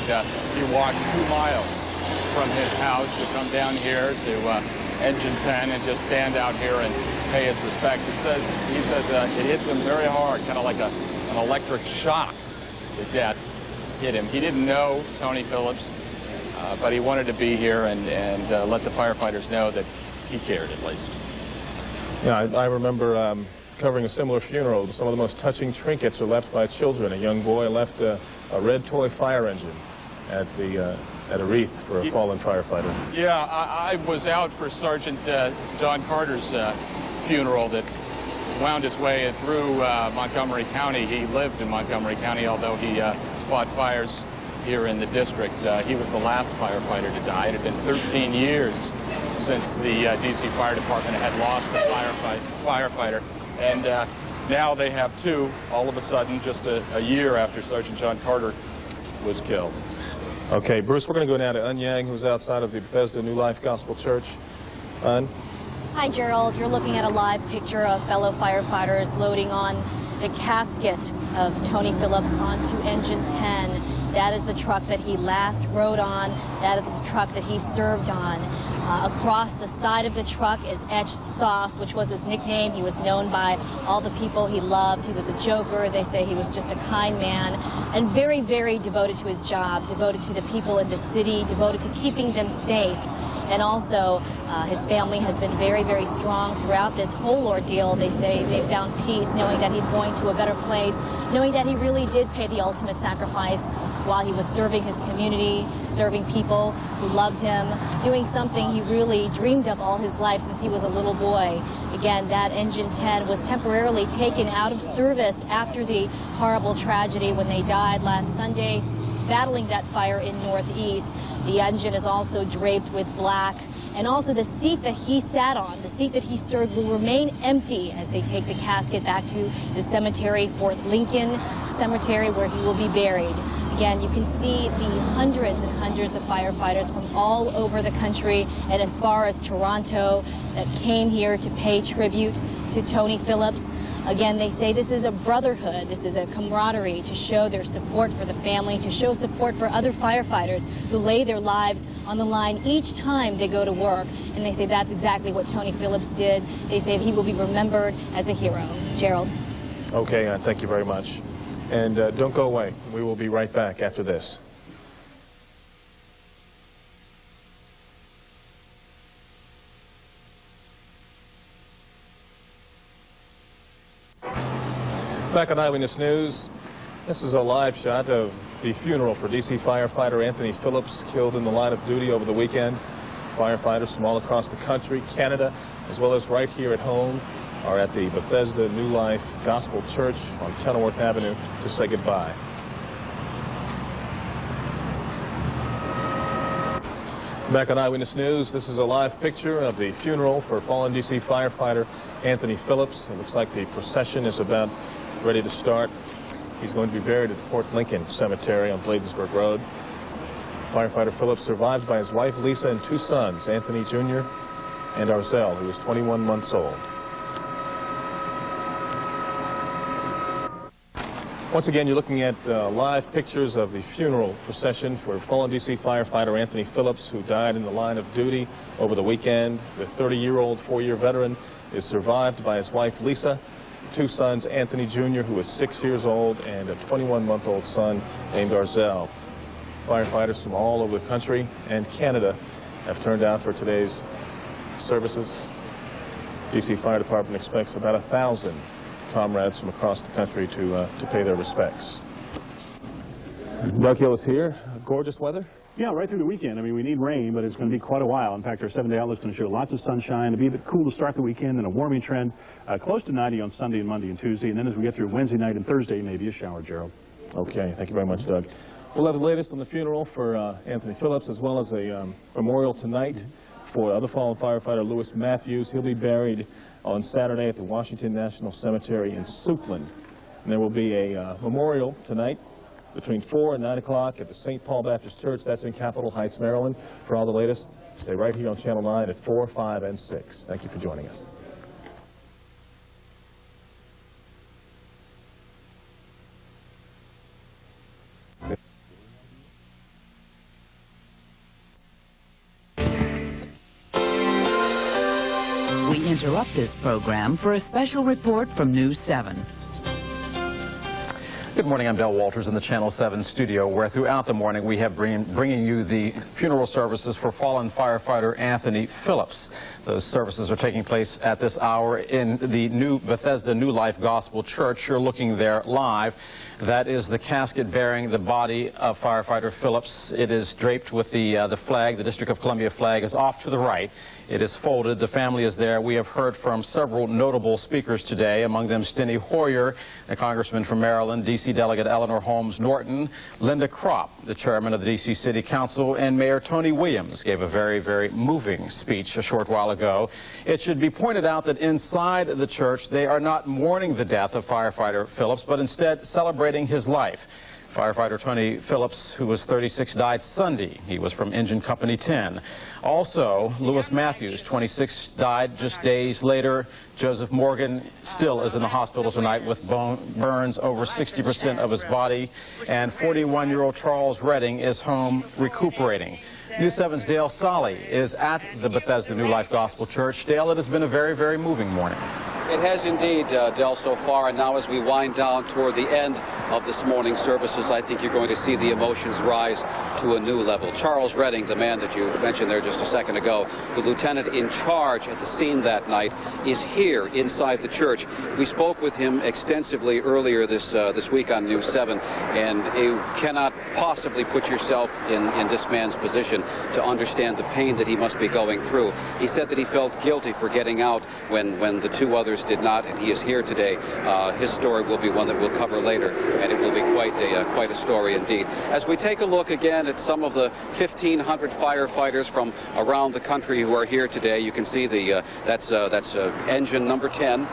he walked 2 miles from his house to come down here to Engine 10 and just stand out here and pay his respects. He says it hits him very hard, kind of like an electric shock. The death hit him. He didn't know Tony Phillips, but he wanted to be here and let the firefighters know that he cared, at least. Yeah, I remember covering a similar funeral. Some of the most touching trinkets are left by children. A young boy left a red toy fire engine at a wreath for a fallen firefighter. Yeah, I was out for Sergeant John Carter's funeral that wound its way through Montgomery County. He lived in Montgomery County, although he fought fires here in the district. He was the last firefighter to die. It had been 13 years since the D.C. Fire Department had lost a firefighter. And now they have 2, all of a sudden, just a year after Sergeant John Carter was killed. Okay, Bruce, we're going to go now to Un Yang, who's outside of the Bethesda New Life Gospel Church. Un? Hi, Gerald. You're looking at a live picture of fellow firefighters loading on the casket of Tony Phillips onto Engine 10. That is the truck that he last rode on. That is the truck that he served on. Across the side of the truck is etched Sauce, which was his nickname. He was known by all the people he loved. He was a joker. They say he was just a kind man and very, very devoted to his job, devoted to the people in the city, devoted to keeping them safe. And also, his family has been very, very strong throughout this whole ordeal. They say they found peace knowing that he's going to a better place, knowing that he really did pay the ultimate sacrifice while he was serving his community, serving people who loved him, doing something he really dreamed of all his life since he was a little boy. Again, that Engine 10 was temporarily taken out of service after the horrible tragedy when they died last Sunday, battling that fire in Northeast. The engine is also draped with black, and also the seat that he sat on, the seat that he served, will remain empty as they take the casket back to the cemetery, Fort Lincoln Cemetery, where he will be buried. Again, you can see the hundreds and hundreds of firefighters from all over the country and as far as Toronto that came here to pay tribute to Tony Phillips. Again, they say this is a brotherhood, this is a camaraderie to show their support for the family, to show support for other firefighters who lay their lives on the line each time they go to work. And they say that's exactly what Tony Phillips did. They say he will be remembered as a hero. Gerald. Okay, thank you very much. And don't go away. We will be right back after this. Back on Eyewitness News, this is a live shot of the funeral for D.C. firefighter Anthony Phillips, killed in the line of duty over the weekend. Firefighters from all across the country, Canada, as well as right here at home, are at the Bethesda New Life Gospel Church on Kenilworth Avenue to say goodbye. Back on Eyewitness News, this is a live picture of the funeral for fallen D.C. firefighter Anthony Phillips. It looks like the procession is about ready to start. He's going to be buried at Fort Lincoln Cemetery on Bladensburg Road. Firefighter Phillips survived by his wife Lisa and two sons, Anthony Jr. and Arzell, who was 21 months old. Once again, you're looking at live pictures of the funeral procession for fallen D.C. firefighter Anthony Phillips, who died in the line of duty over the weekend. The 30-year-old, four-year veteran is survived by his wife Lisa, two sons, Anthony Jr., who is 6 years old, and a 21-month-old son named Arzell. Firefighters from all over the country and Canada have turned out for today's services. D.C. Fire Department expects about 1,000 comrades from across the country to pay their respects. Doug Hill is here. Gorgeous weather? Yeah, right through the weekend. I mean, we need rain, but it's going to be quite a while. In fact, our 7-day outlook is going to show lots of sunshine. It'll be a bit cool to start the weekend and a warming trend, close to 90 on Sunday and Monday and Tuesday. And then as we get through Wednesday night and Thursday, maybe a shower, Gerald. Okay, thank you very much, Doug. We'll have the latest on the funeral for Anthony Phillips, as well as a memorial tonight for other fallen firefighter Lewis Matthews. He'll be buried on Saturday at the Washington National Cemetery in Suitland. And there will be a memorial tonight between 4 and 9 o'clock at the St. Paul Baptist Church. That's in Capitol Heights, Maryland. For all the latest, stay right here on Channel 9 at 4, 5, and 6. Thank you for joining us. We interrupt this program for a special report from News 7. Good morning, I'm Del Walters in the Channel 7 studio, where throughout the morning we have bringing you the funeral services for fallen firefighter Anthony Phillips. Those services are taking place at this hour in the new Bethesda New Life Gospel Church. You're looking there live. That is the casket bearing the body of firefighter Phillips. It is draped with the flag. The District of Columbia flag is off to the right. It is folded. The family is there. We have heard from several notable speakers today, among them Steny Hoyer, the congressman from Maryland, D.C. Delegate Eleanor Holmes Norton, Linda Kropp, the chairman of the D.C. City Council, and Mayor Tony Williams gave a very, very moving speech a short while ago. It should be pointed out that inside the church, they are not mourning the death of firefighter Phillips, but instead celebrating his life. Firefighter Tony Phillips, who was 36, died Sunday. He was from Engine Company 10. Also, Lewis Matthews, 26, died just days later. Joseph Morgan still is in the hospital tonight with burns over 60% of his body. And 41-year-old Charles Redding is home recuperating. News 7's Dale Solly is at the Bethesda New Life Gospel Church. Dale, it has been a very, very moving morning. It has indeed, Del, so far, and now as we wind down toward the end of this morning's services, I think you're going to see the emotions rise to a new level. Charles Redding, the man that you mentioned there just a second ago, the lieutenant in charge at the scene that night, is here inside the church. We spoke with him extensively earlier this week on News 7, and you cannot possibly put yourself in this man's position to understand the pain that he must be going through. He said that he felt guilty for getting out when the two others did not, and he is here today. His story will be one that we'll cover later, and it will be quite a story indeed. As we take a look again at some of the 1,500 firefighters from around the country who are here today, you can see that's engine number 10.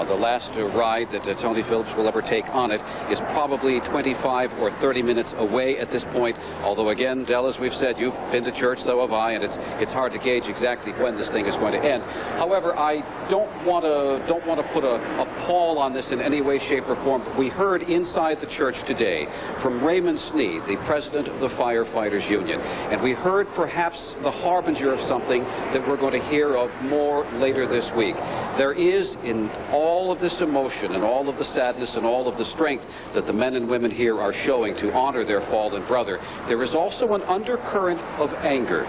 The last ride that Tony Phillips will ever take on it is probably 25 or 30 minutes away at this point. Although again, Del, as we've said, you've been to church, so have I, and it's hard to gauge exactly when this thing is going to end. However, I don't want to put a pall on this in any way, shape, or form. But we heard inside the church today from Raymond Sneed, the president of the Firefighters Union, and we heard perhaps the harbinger of something that we're going to hear of more later this week. There is, in all of this emotion and all of the sadness and all of the strength that the men and women here are showing to honor their fallen brother, there is also an undercurrent of anger.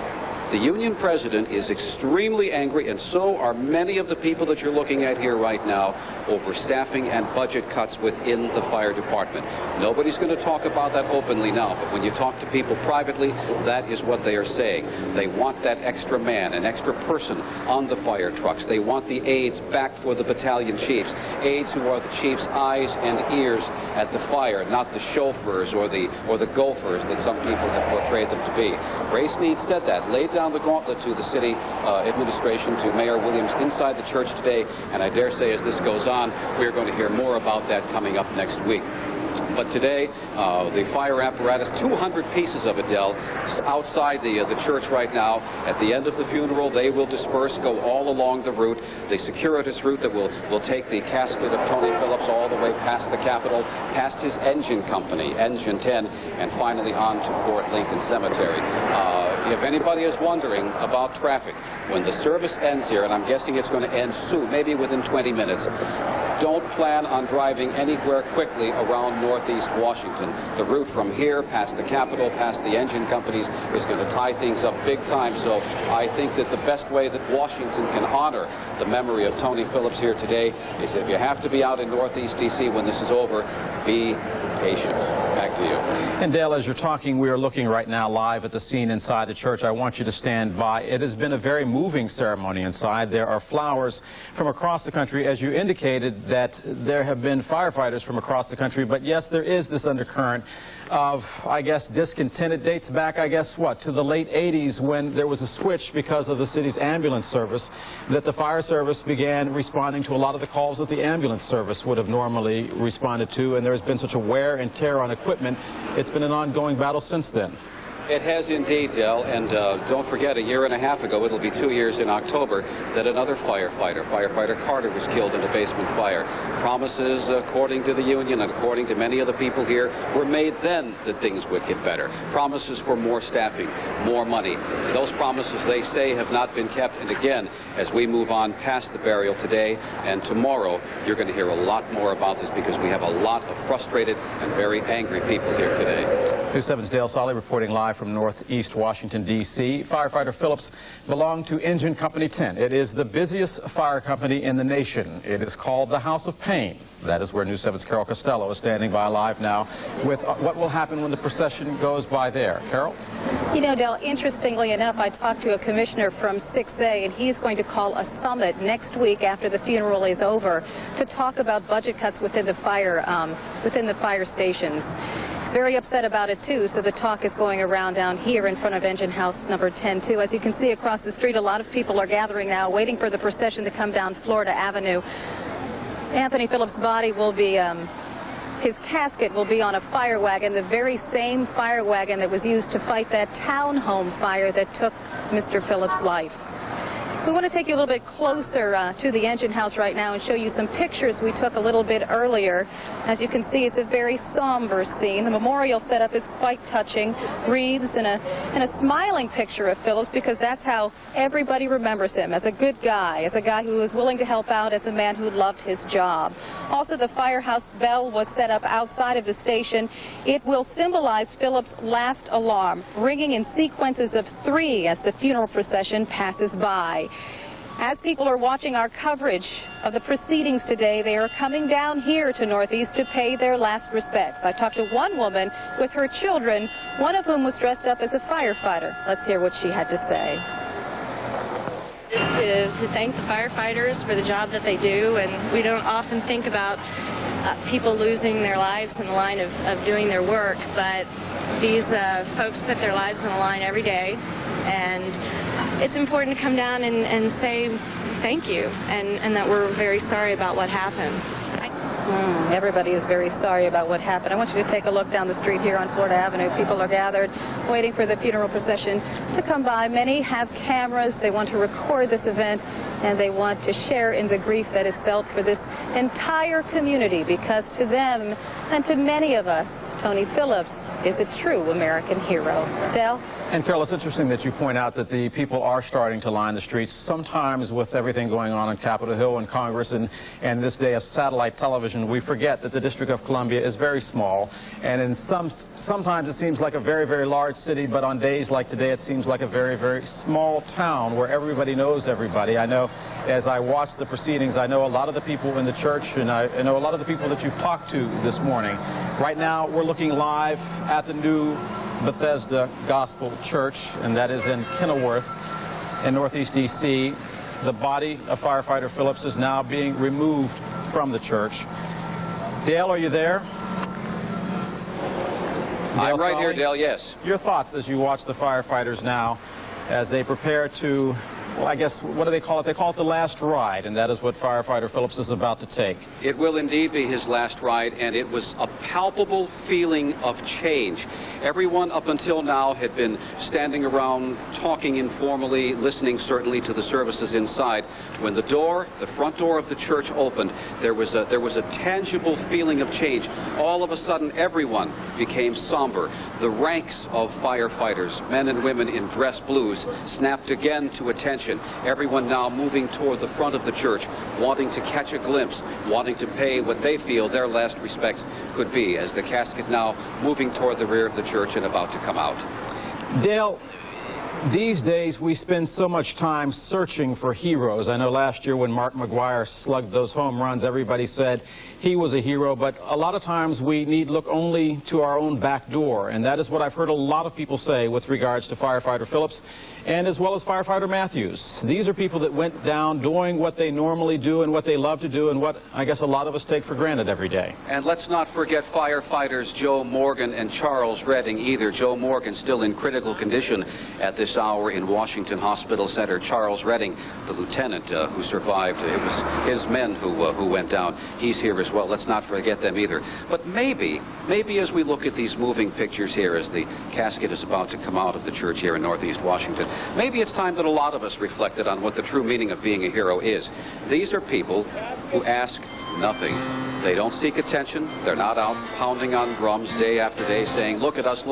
The union president is extremely angry, and so are many of the people that you're looking at here right now, over staffing and budget cuts within the fire department. Nobody's going to talk about that openly now, but when you talk to people privately, that is what they are saying. They want that extra man, an extra person on the fire trucks. They want the aides back for the battalion chiefs, aides who are the chief's eyes and ears at the fire, not the chauffeurs or the gophers that some people have portrayed them to be. Ray Sneed said that, laid down the gauntlet to the city administration, to Mayor Williams inside the church today, and I dare say as this goes on, we're going to hear more about that coming up next week. But today, the fire apparatus, 200 pieces of it, Del, outside the church right now. At the end of the funeral, they will disperse, go all along the route, the circuitous route that will take the casket of Tony Phillips all the way past the Capitol, past his engine company, Engine 10, and finally on to Fort Lincoln Cemetery. If anybody is wondering about traffic, when the service ends here, and I'm guessing it's going to end soon, maybe within 20 minutes, don't plan on driving anywhere quickly around Northeast Washington. The route from here past the Capitol, past the engine companies, is going to tie things up big time. So I think that the best way that Washington can honor the memory of Tony Phillips here today is, if you have to be out in Northeast D.C. when this is over, be patient. Back to you. And Dale, as you're talking, we are looking right now live at the scene inside the church. I want you to stand by. It has been a very moving ceremony inside. There are flowers from across the country, as you indicated that there have been firefighters from across the country. But yes, there is this undercurrent of, I guess, discontent. It dates back, I guess, to the late 80s, when there was a switch because of the city's ambulance service, that the fire service began responding to a lot of the calls that the ambulance service would have normally responded to, and there has been such a wear and tear on equipment. It's been an ongoing battle since then. It has indeed, Del, and don't forget, a year and a half ago, it'll be 2 years in October, that another firefighter Carter, was killed in a basement fire. Promises, according to the union and according to many of the people here, were made then that things would get better. Promises for more staffing, more money. Those promises, they say, have not been kept. And again, as we move on past the burial today and tomorrow, you're going to hear a lot more about this, because we have a lot of frustrated and very angry people here today. News 7's Dale Solly reporting live from Northeast Washington, D.C. Firefighter Phillips belonged to Engine Company 10. It is the busiest fire company in the nation. It is called the House of Pain. That is where News 7's Carol Costello is standing by live now with what will happen when the procession goes by there. Carol? You know, Del, interestingly enough, I talked to a commissioner from 6A, and he's going to call a summit next week after the funeral is over to talk about budget cuts within the fire stations. He's very upset about it, too, so the talk is going around down here in front of Engine House number 10, too. As you can see across the street, a lot of people are gathering now, waiting for the procession to come down Florida Avenue. Anthony Phillips' body will be His casket will be on a fire wagon, the very same fire wagon that was used to fight that townhome fire that took Mr. Phillips' life. We want to take you a little bit closer to the engine house right now and show you some pictures we took a little bit earlier. As you can see, it's a very somber scene. The memorial setup is quite touching. Wreaths and a smiling picture of Phillips, because that's how everybody remembers him, as a good guy, as a guy who was willing to help out, as a man who loved his job. Also, the firehouse bell was set up outside of the station. It will symbolize Phillips' last alarm, ringing in sequences of 3 as the funeral procession passes by. As people are watching our coverage of the proceedings today, they are coming down here to Northeast to pay their last respects. I talked to one woman with her children, one of whom was dressed up as a firefighter. Let's hear what she had to say. Just to thank the firefighters for the job that they do, and we don't often think about people losing their lives in the line of doing their work, but these folks put their lives on the line every day, and it's important to come down and say thank you, and that we're very sorry about what happened. Everybody is very sorry about what happened. I want you to take a look down the street here on Florida Avenue. People are gathered, waiting for the funeral procession to come by. Many have cameras. They want to record this event, and they want to share in the grief that is felt for this entire community, because to them, and to many of us, Tony Phillips is a true American hero. Del? And Carol, it's interesting that you point out that the people are starting to line the streets. Sometimes with everything going on Capitol Hill and Congress and this day of satellite television, we forget that the District of Columbia is very small. And sometimes it seems like a very, very large city, but on days like today, it seems like a very, very small town where everybody knows everybody. I know as I watch the proceedings, I know a lot of the people in the church, and I know a lot of the people that you've talked to this morning. Right now, we're looking live at the new Bethesda Gospel Church, and that is in Kenilworth in Northeast D.C. The body of firefighter Phillips is now being removed from the church. Dale, are you there? I'm right here, Dale, yes. Your thoughts as you watch the firefighters now as they prepare to, well, I guess, what do they call it? They call it the last ride, and that is what firefighter Phillips is about to take. It will indeed be his last ride, and it was a palpable feeling of change. Everyone up until now had been standing around, talking informally, listening certainly to the services inside. When the front door of the church opened, there was a tangible feeling of change. All of a sudden, everyone became somber. The ranks of firefighters, men and women in dress blues, snapped again to attention. Everyone now moving toward the front of the church, wanting to catch a glimpse, wanting to pay what they feel their last respects could be, as the casket now moving toward the rear of the church and about to come out. Dale, these days we spend so much time searching for heroes. I know last year when Mark McGwire slugged those home runs, everybody said he was a hero, but a lot of times we need look only to our own back door, and that is what I've heard a lot of people say with regards to firefighter Phillips and as well as firefighter Matthews. These are people that went down doing what they normally do and what they love to do and what I guess a lot of us take for granted every day. And let's not forget firefighters Joe Morgan and Charles Redding either. Joe Morgan still in critical condition at this hour in Washington Hospital Center. Charles Redding, the lieutenant who survived, it was his men who went down. He's here as well. Let's not forget them either. But maybe as we look at these moving pictures here as the casket is about to come out of the church here in Northeast Washington, maybe it's time that a lot of us reflected on what the true meaning of being a hero is. These are people who ask nothing. They don't seek attention. They're not out pounding on drums day after day saying, look at us,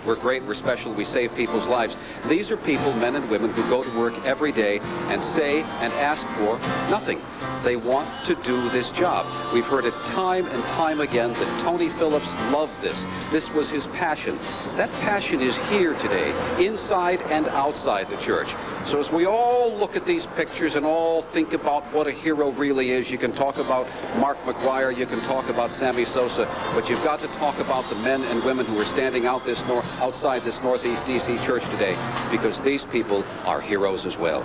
we're great, we're special, we save people's lives. These are people, men and women, who go to work every day and say and ask for nothing. They want to do this job. We've heard it time and time again that Tony Phillips loved this. This was his passion. That passion is here today, inside and outside the church. So as we all look at these pictures and all think about what a hero really is, you can talk about Mark McGwire, you can talk about Sammy Sosa, but you've got to talk about the men and women who are standing outside this Northeast D.C. church today, because these people are heroes as well.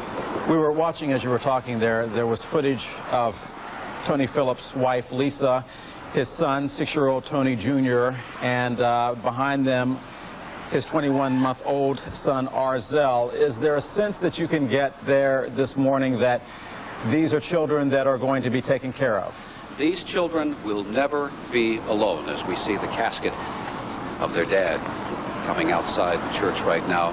We were watching as you were talking there. There was footage of Tony Phillips' wife, Lisa, his son, 6-year-old Tony Jr., and behind them, his 21-month-old son, Arzel. Is there a sense that you can get there this morning that these are children that are going to be taken care of? These children will never be alone as we see the casket of their dad coming outside the church right now.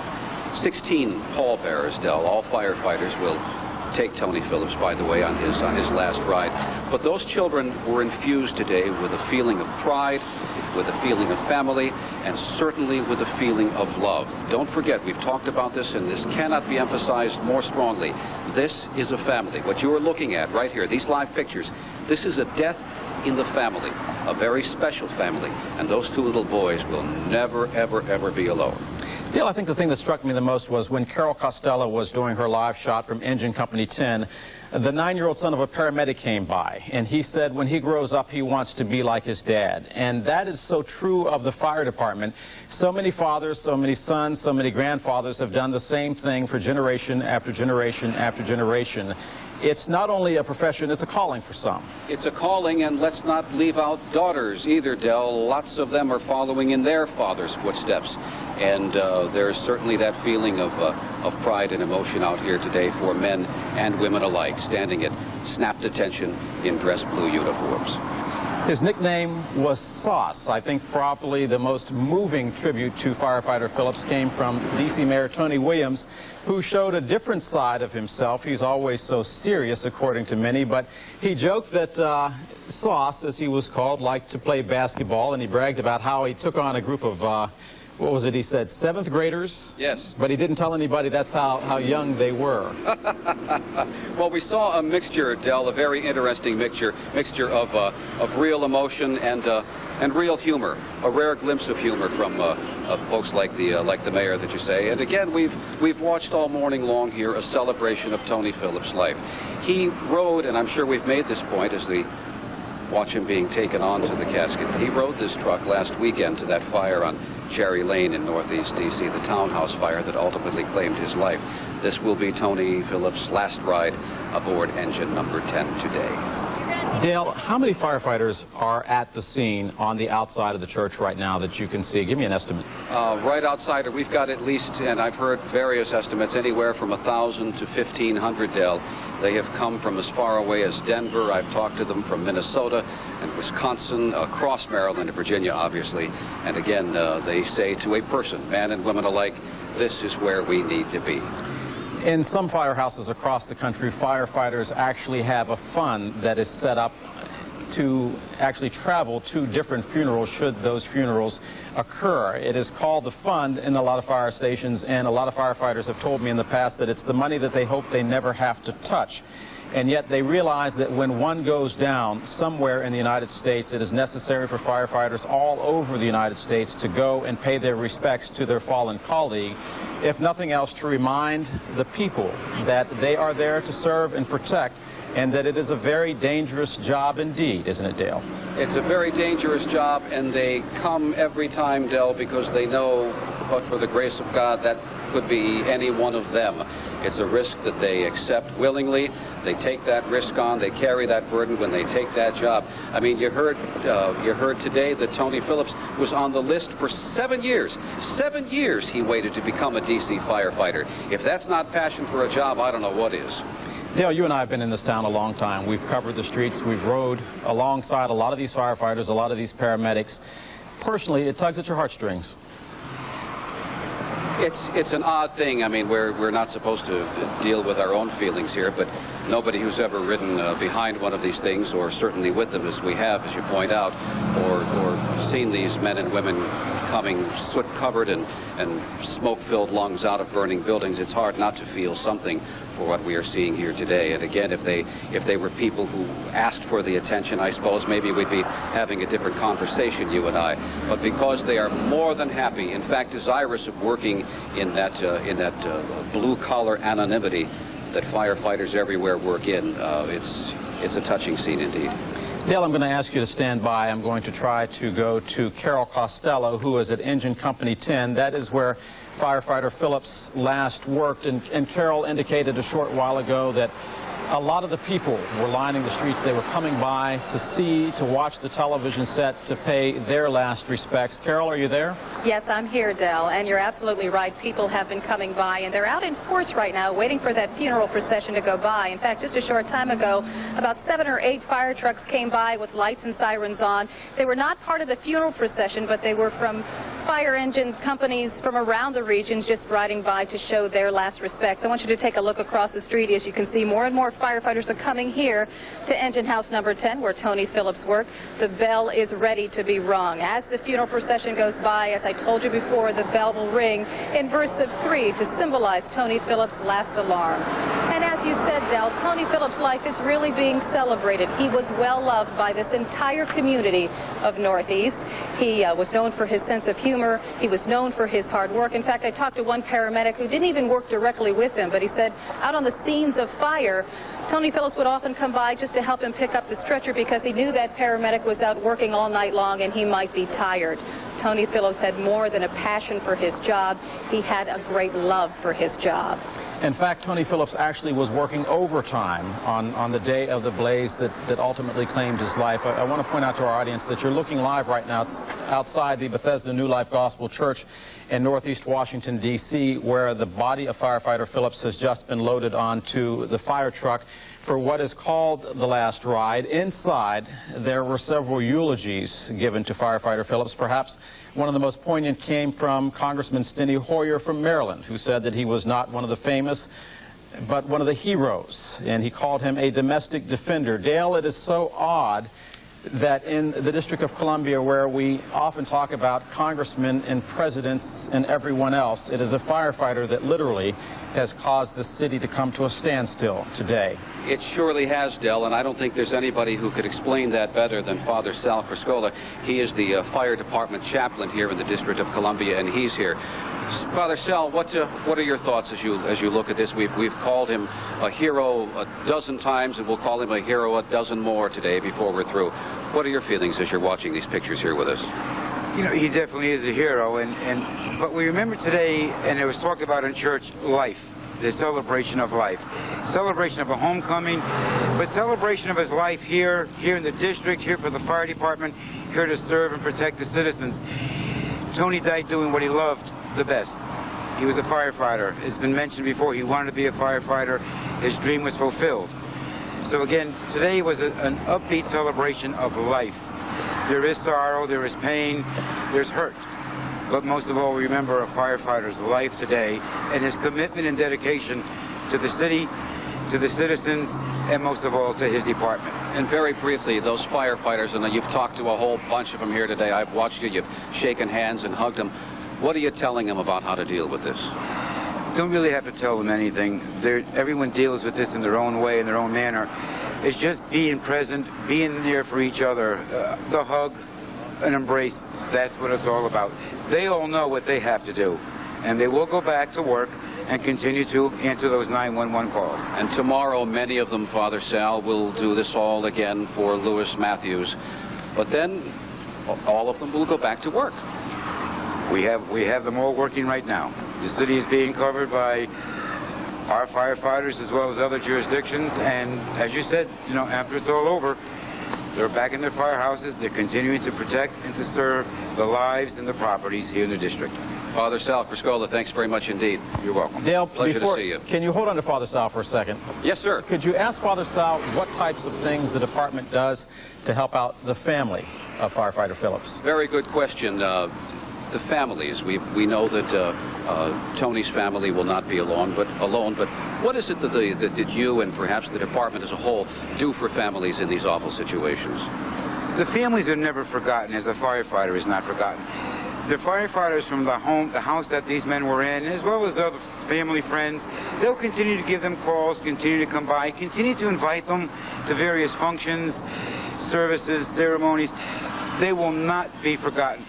16 pallbearers, Del. All firefighters will take Tony Phillips, by the way, on his last ride. But those children were infused today with a feeling of pride, with a feeling of family, and certainly with a feeling of love. Don't forget, we've talked about this, and this cannot be emphasized more strongly. This is a family. What you are looking at right here, these live pictures, this is a death in the family, a very special family, and those two little boys will never, ever, ever be alone. Dale, I think the thing that struck me the most was when Carol Costello was doing her live shot from Engine Company 10, the 9-year-old son of a paramedic came by, and he said when he grows up, he wants to be like his dad. And that is so true of the fire department. So many fathers, so many sons, so many grandfathers have done the same thing for generation after generation after generation. It's not only a profession, it's a calling for some. It's a calling, and let's not leave out daughters either, Del. Lots of them are following in their father's footsteps. And there's certainly that feeling of pride and emotion out here today for men and women alike, standing at snapped attention in dress blue uniforms. His nickname was Sauce. I think probably the most moving tribute to firefighter Phillips came from D.C. Mayor Tony Williams, who showed a different side of himself. He's always so serious, according to many, but he joked that Sauce, as he was called, liked to play basketball, and he bragged about how he took on a group of what was it he said, 7th graders? Yes. But he didn't tell anybody that's how young they were. Well, we saw a mixture, Del, a very interesting mixture of real emotion and real humor, a rare glimpse of humor from folks like the mayor that you say. And again, we've watched all morning long here a celebration of Tony Phillips' life. He rode, and I'm sure we've made this point as we watch him being taken onto the casket. He rode this truck last weekend to that fire on Cherry Lane in Northeast D.C., the townhouse fire that ultimately claimed his life. This will be Tony Phillips' last ride aboard engine number 10 today. Dale, how many firefighters are at the scene on the outside of the church right now that you can see? Give me an estimate. Right outside, we've got at least, and I've heard various estimates, anywhere from 1,000 to 1,500, Dale. They have come from as far away as Denver. I've talked to them from Minnesota and Wisconsin, across Maryland and Virginia, obviously. And again, they say to a person, man and women alike, this is where we need to be. In some firehouses across the country, firefighters actually have a fund that is set up to actually travel to different funerals should those funerals occur. It is called the fund in a lot of fire stations, and a lot of firefighters have told me in the past that it's the money that they hope they never have to touch. And yet they realize that when one goes down somewhere in the United States, it is necessary for firefighters all over the United States to go and pay their respects to their fallen colleague, if nothing else to remind the people that they are there to serve and protect, and that it is a very dangerous job indeed, isn't it, Dale? It's a very dangerous job, and they come every time, Del, because they know, but for the grace of God, that could be any one of them. It's a risk that they accept willingly. They take that risk on. They carry that burden when they take that job. I mean, you heard today that Tony Phillips was on the list for 7 years. 7 years he waited to become a D.C. firefighter. If that's not passion for a job, I don't know what is. Dale, you and I have been in this town a long time. We've covered the streets. We've rode alongside a lot of these firefighters, a lot of these paramedics. Personally, it tugs at your heartstrings. It's an odd thing. I mean, we're not supposed to deal with our own feelings here, but nobody who's ever ridden behind one of these things, or certainly with them as we have, as you point out, or seen these men and women coming soot-covered and smoke-filled lungs out of burning buildings, it's hard not to feel something for what we are seeing here today. And again, if they were people who asked for the attention, I suppose maybe we'd be having a different conversation, you and I. But because they are more than happy, in fact desirous of working in that blue-collar anonymity that firefighters everywhere work in, it's a touching scene indeed. Dale, I'm going to ask you to stand by. I'm going to try to go to Carol Costello, who is at Engine Company 10. That is where firefighter Phillips last worked. And Carol indicated a short while ago that A lot of the people were lining the streets. They were coming by to watch the television set, to pay their last respects. Carol, are you there? Yes, I'm here, Del, and you're absolutely right. People have been coming by, and they're out in force right now waiting for that funeral procession to go by. In fact, just a short time ago, about 7 or 8 fire trucks came by with lights and sirens on. They were not part of the funeral procession, but they were from fire engine companies from around the regions just riding by to show their last respects. I want you to take a look across the street. As you can see, more and more firefighters are coming here to Engine House number 10, where Tony Phillips worked. The bell is ready to be rung. As the funeral procession goes by, as I told you before, the bell will ring in bursts of 3 to symbolize Tony Phillips' last alarm. And as you said, Del, Tony Phillips' life is really being celebrated. He was well loved by this entire community of Northeast. He was known for his sense of humor. He was known for his hard work. In fact, I talked to one paramedic who didn't even work directly with him, but he said out on the scenes of fire, Tony Phillips would often come by just to help him pick up the stretcher because he knew that paramedic was out working all night long and he might be tired. Tony Phillips had more than a passion for his job. He had a great love for his job. In fact, Tony Phillips actually was working overtime on the day of the blaze that ultimately claimed his life. I want to point out to our audience that you're looking live right now. It's outside the Bethesda New Life Gospel Church in Northeast Washington, D.C., where the body of firefighter Phillips has just been loaded onto the fire truck for what is called the last ride. Inside, there were several eulogies given to firefighter Phillips. Perhaps one of the most poignant came from Congressman Steny Hoyer from Maryland, who said that he was not one of the famous, but one of the heroes, and he called him a domestic defender. Dale, it is so odd that in the District of Columbia, where we often talk about congressmen and presidents and everyone else, it is a firefighter that literally has caused the city to come to a standstill today. It surely has, Del, and I don't think there's anybody who could explain that better than Father Sal Criscola. He is the fire department chaplain here in the District of Columbia, and he's here. Father Sal, what are your thoughts as you look at this? We've called him a hero a dozen times, and we'll call him a hero a dozen more today before we're through. What are your feelings as you're watching these pictures here with us? You know, he definitely is a hero, but we remember today, and it was talked about in church, life, the celebration of life, celebration of a homecoming, but celebration of his life here in the district, here for the fire department, here to serve and protect the citizens. Tony died doing what he loved the best. He was a firefighter. It's been mentioned before, he wanted to be a firefighter. His dream was fulfilled. So again, today was an upbeat celebration of life. There is sorrow, there is pain, there's hurt. But most of all, we remember a firefighter's life today and his commitment and dedication to the city, to the citizens, and most of all to his department. And very briefly, those firefighters, and you've talked to a whole bunch of them here today. I've watched you, you've shaken hands and hugged them. What are you telling them about how to deal with this? Don't really have to tell them anything. Everyone deals with this in their own way, in their own manner. It's just being present, being there for each other. The hug, an embrace, that's what it's all about. They all know what they have to do, and they will go back to work and continue to answer those 911 calls. And tomorrow, many of them, Father Sal, will do this all again for Lewis Matthews. But then all of them will go back to work. We have them all working right now. The city is being covered by our firefighters as well as other jurisdictions, and as you said, you know, after it's all over, they're back in their firehouses. They're continuing to protect and to serve the lives and the properties here in the district. Father Sal Criscola, thanks very much indeed. You're welcome. Dale, pleasure to see you. Can you hold on to Father Sal for a second? Yes, sir. Could you ask Father Sal what types of things the department does to help out the family of firefighter Phillips? Very good question. The families, we know that Tony's family will not be alone, but what is it that you and perhaps the department as a whole do for families in these awful situations? The families are never forgotten, as a firefighter is not forgotten. The firefighters from the house that these men were in, as well as other family friends, they'll continue to give them calls, continue to come by, continue to invite them to various functions, services, ceremonies. They will not be forgotten.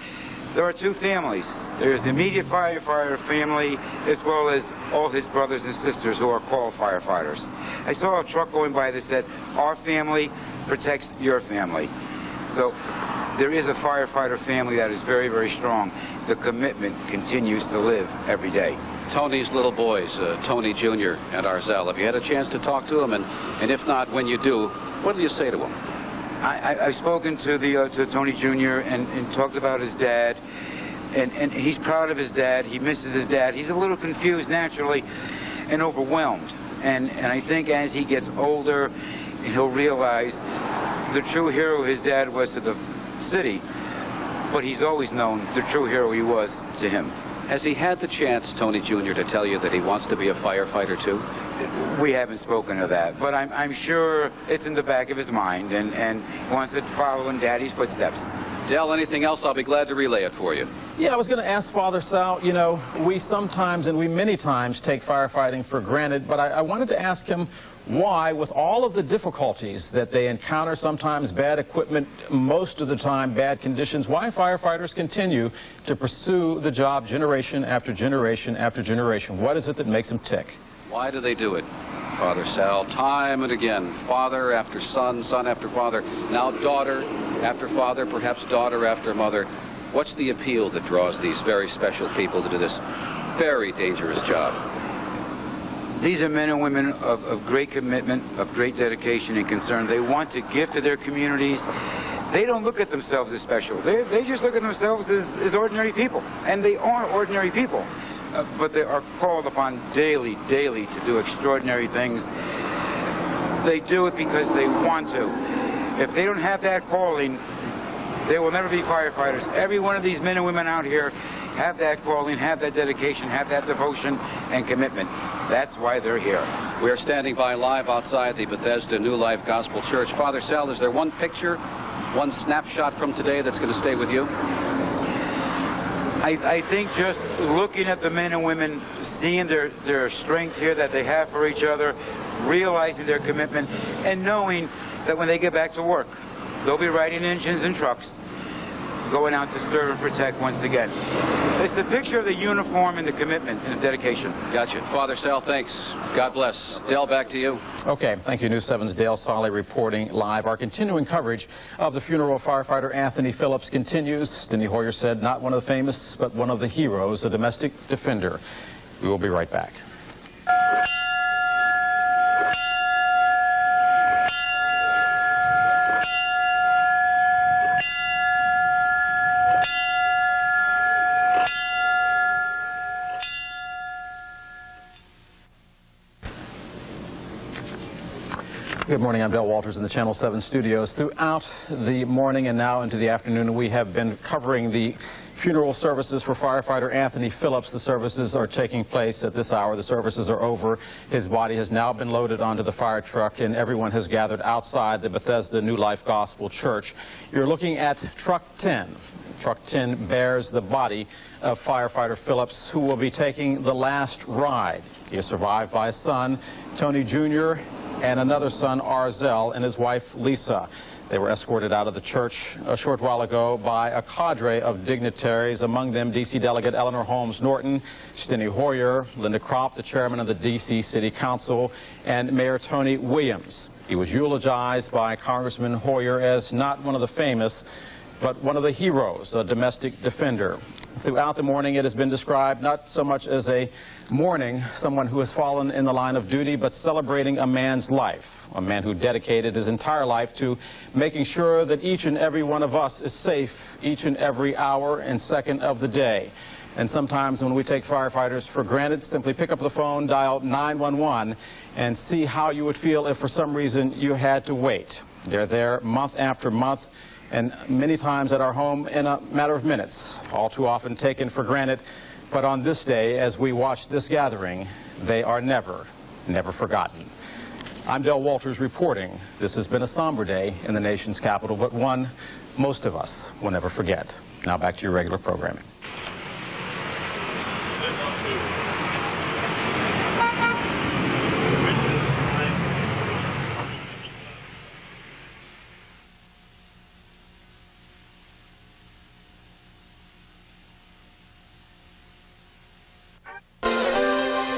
There are two families. There's the immediate firefighter family, as well as all his brothers and sisters who are called firefighters. I saw a truck going by that said, "Our family protects your family." So there is a firefighter family that is very, very strong. The commitment continues to live every day. Tony's little boys, Tony Jr. and Arzell. Have you had a chance to talk to them? And if not, when you do, what do you say to them? I've spoken to Tony Jr. and talked about his dad, and he's proud of his dad. He misses his dad. He's a little confused naturally and overwhelmed. And I think as he gets older, he'll realize the true hero his dad was to the city, but he's always known the true hero he was to him. Has he had the chance, Tony Jr., to tell you that he wants to be a firefighter too? We haven't spoken of that, but I'm sure it's in the back of his mind, and he wants to follow in Daddy's footsteps. Del, anything else? I'll be glad to relay it for you. Yeah, I was going to ask Father Sal, you know, we sometimes and we many times take firefighting for granted, but I wanted to ask him why, with all of the difficulties that they encounter, sometimes bad equipment, most of the time bad conditions, why firefighters continue to pursue the job generation after generation after generation. What is it that makes them tick? Why do they do it, Father Sal? Time and again, father after son, son after father, now daughter after father, perhaps daughter after mother. What's the appeal that draws these very special people to do this very dangerous job? These are men and women of great commitment, of great dedication and concern. They want to give to their communities. They don't look at themselves as special. They just look at themselves as ordinary people. And they are ordinary people. But they are called upon daily to do extraordinary things. They do it because they want to. If they don't have that calling, they will never be firefighters. Every one of these men and women out here have that calling, have that dedication, have that devotion and commitment. That's why they're here. We are standing by live outside the Bethesda New Life Gospel Church. Father Sal, is there one picture, one snapshot from today that's going to stay with you? I think just looking at the men and women, seeing their strength here that they have for each other, realizing their commitment, and knowing that when they get back to work, they'll be riding engines and trucks, going out to serve and protect once again. It's the picture of the uniform and the commitment and the dedication. Gotcha. Father Sal, thanks. God bless. Del, back to you. Okay, thank you. News 7's Dale Solly reporting live. Our continuing coverage of the funeral of firefighter Anthony Phillips continues. Steny Hoyer said, not one of the famous, but one of the heroes, a domestic defender. We will be right back. Good morning. I'm Del Walters in the Channel 7 studios. Throughout the morning and now into the afternoon, we have been covering the funeral services for firefighter Anthony Phillips. The services are taking place at this hour. The services are over. His body has now been loaded onto the fire truck, and everyone has gathered outside the Bethesda New Life Gospel Church. You're looking at Truck 10. Truck 10 bears the body of firefighter Phillips, who will be taking the last ride. He is survived by his son, Tony Jr., and another son, Arzell, and his wife, Lisa. They were escorted out of the church a short while ago by a cadre of dignitaries, among them D.C. Delegate Eleanor Holmes Norton, Steny Hoyer, Linda Kropp, the chairman of the D.C. City Council, and Mayor Tony Williams. He was eulogized by Congressman Hoyer as not one of the famous, but one of the heroes, a domestic defender. Throughout the morning, it has been described not so much as a mourning someone who has fallen in the line of duty, but celebrating a man's life, a man who dedicated his entire life to making sure that each and every one of us is safe each and every hour and second of the day. And sometimes when we take firefighters for granted, simply pick up the phone, dial 911, and see how you would feel if for some reason you had to wait. They're there month after month, and many times at our home in a matter of minutes, all too often taken for granted. But on this day, as we watch this gathering, they are never forgotten. I'm Del Walters reporting. This has been a somber day in the nation's capital, but one most of us will never forget. Now back to your regular programming.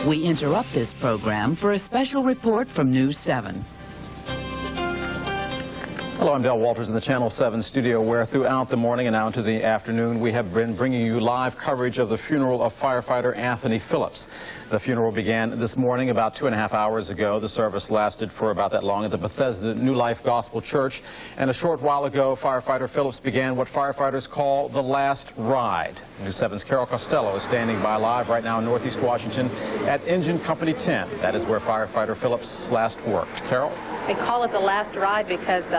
We interrupt this program for a special report from News 7. Hello, I'm Dale Walters in the Channel 7 studio, where throughout the morning and now into the afternoon we have been bringing you live coverage of the funeral of firefighter Anthony Phillips. The funeral began this morning about 2.5 hours ago. The service lasted for about that long at the Bethesda New Life Gospel Church. And a short while ago, firefighter Phillips began what firefighters call the last ride. News 7's Carol Costello is standing by live right now in Northeast Washington at Engine Company 10. That is where firefighter Phillips last worked. Carol? They call it the last ride because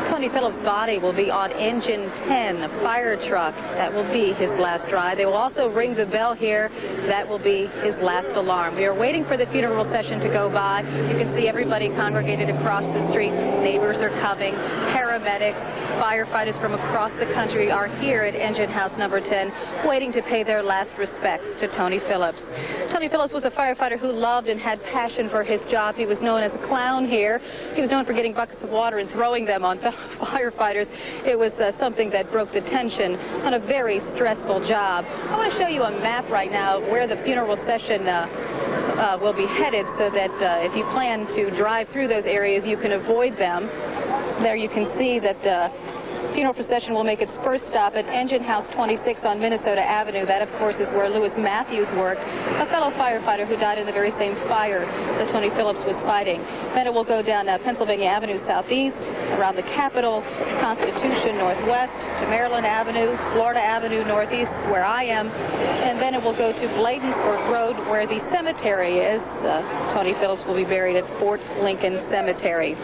Tony Phillips' body will be on Engine 10, a fire truck. That will be his last ride. They will also ring the bell here. That will be his last alarm. We are waiting for the funeral procession to go by. You can see everybody congregated across the street. Neighbors are coming. Paramedics, firefighters from across the country are here at Engine House number 10, waiting to pay their last respects to Tony Phillips. Tony Phillips was a firefighter who loved and had passion for his job. He was known as a clown here. He was known for getting buckets of water and throwing them on fellow firefighters. It was something that broke the tension on a very stressful job. I want to show you a map right now where the funeral session will be headed, so that if you plan to drive through those areas, you can avoid them. There you can see that the funeral procession will make its first stop at Engine House 26 on Minnesota Avenue. That, of course, is where Lewis Matthews worked, a fellow firefighter who died in the very same fire that Tony Phillips was fighting. Then it will go down Pennsylvania Avenue Southeast, around the Capitol, Constitution Northwest, to Maryland Avenue, Florida Avenue Northeast, where I am, and then it will go to Bladensburg Road, where the cemetery is. Tony Phillips will be buried at Fort Lincoln Cemetery.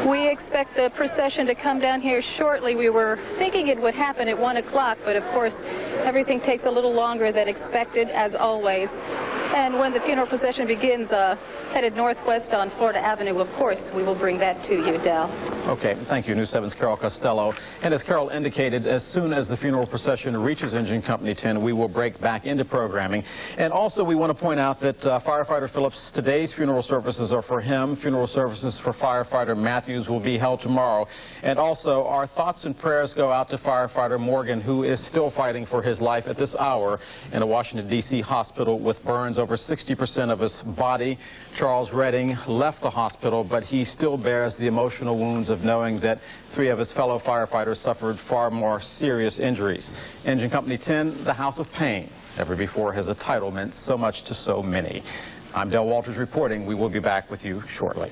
We expect the procession to come down here shortly. We were thinking it would happen at 1 o'clock, but of course everything takes a little longer than expected, as always. And when the funeral procession begins, headed northwest on Florida Avenue, of course, we will bring that to you, Del. Okay, thank you, News 7's Carol Costello. And as Carol indicated, as soon as the funeral procession reaches Engine Company 10, we will break back into programming. And also, we want to point out that firefighter Phillips, today's funeral services are for him. Funeral services for firefighter Matthews will be held tomorrow. And also, our thoughts and prayers go out to firefighter Morgan, who is still fighting for his life at this hour in a Washington, D.C. hospital with burns over 60% of his body. Charles Redding left the hospital, but he still bears the emotional wounds of knowing that 3 of his fellow firefighters suffered far more serious injuries. Engine Company 10, the House of Pain. Never before has a title meant so much to so many. I'm Del Walters reporting. We will be back with you shortly.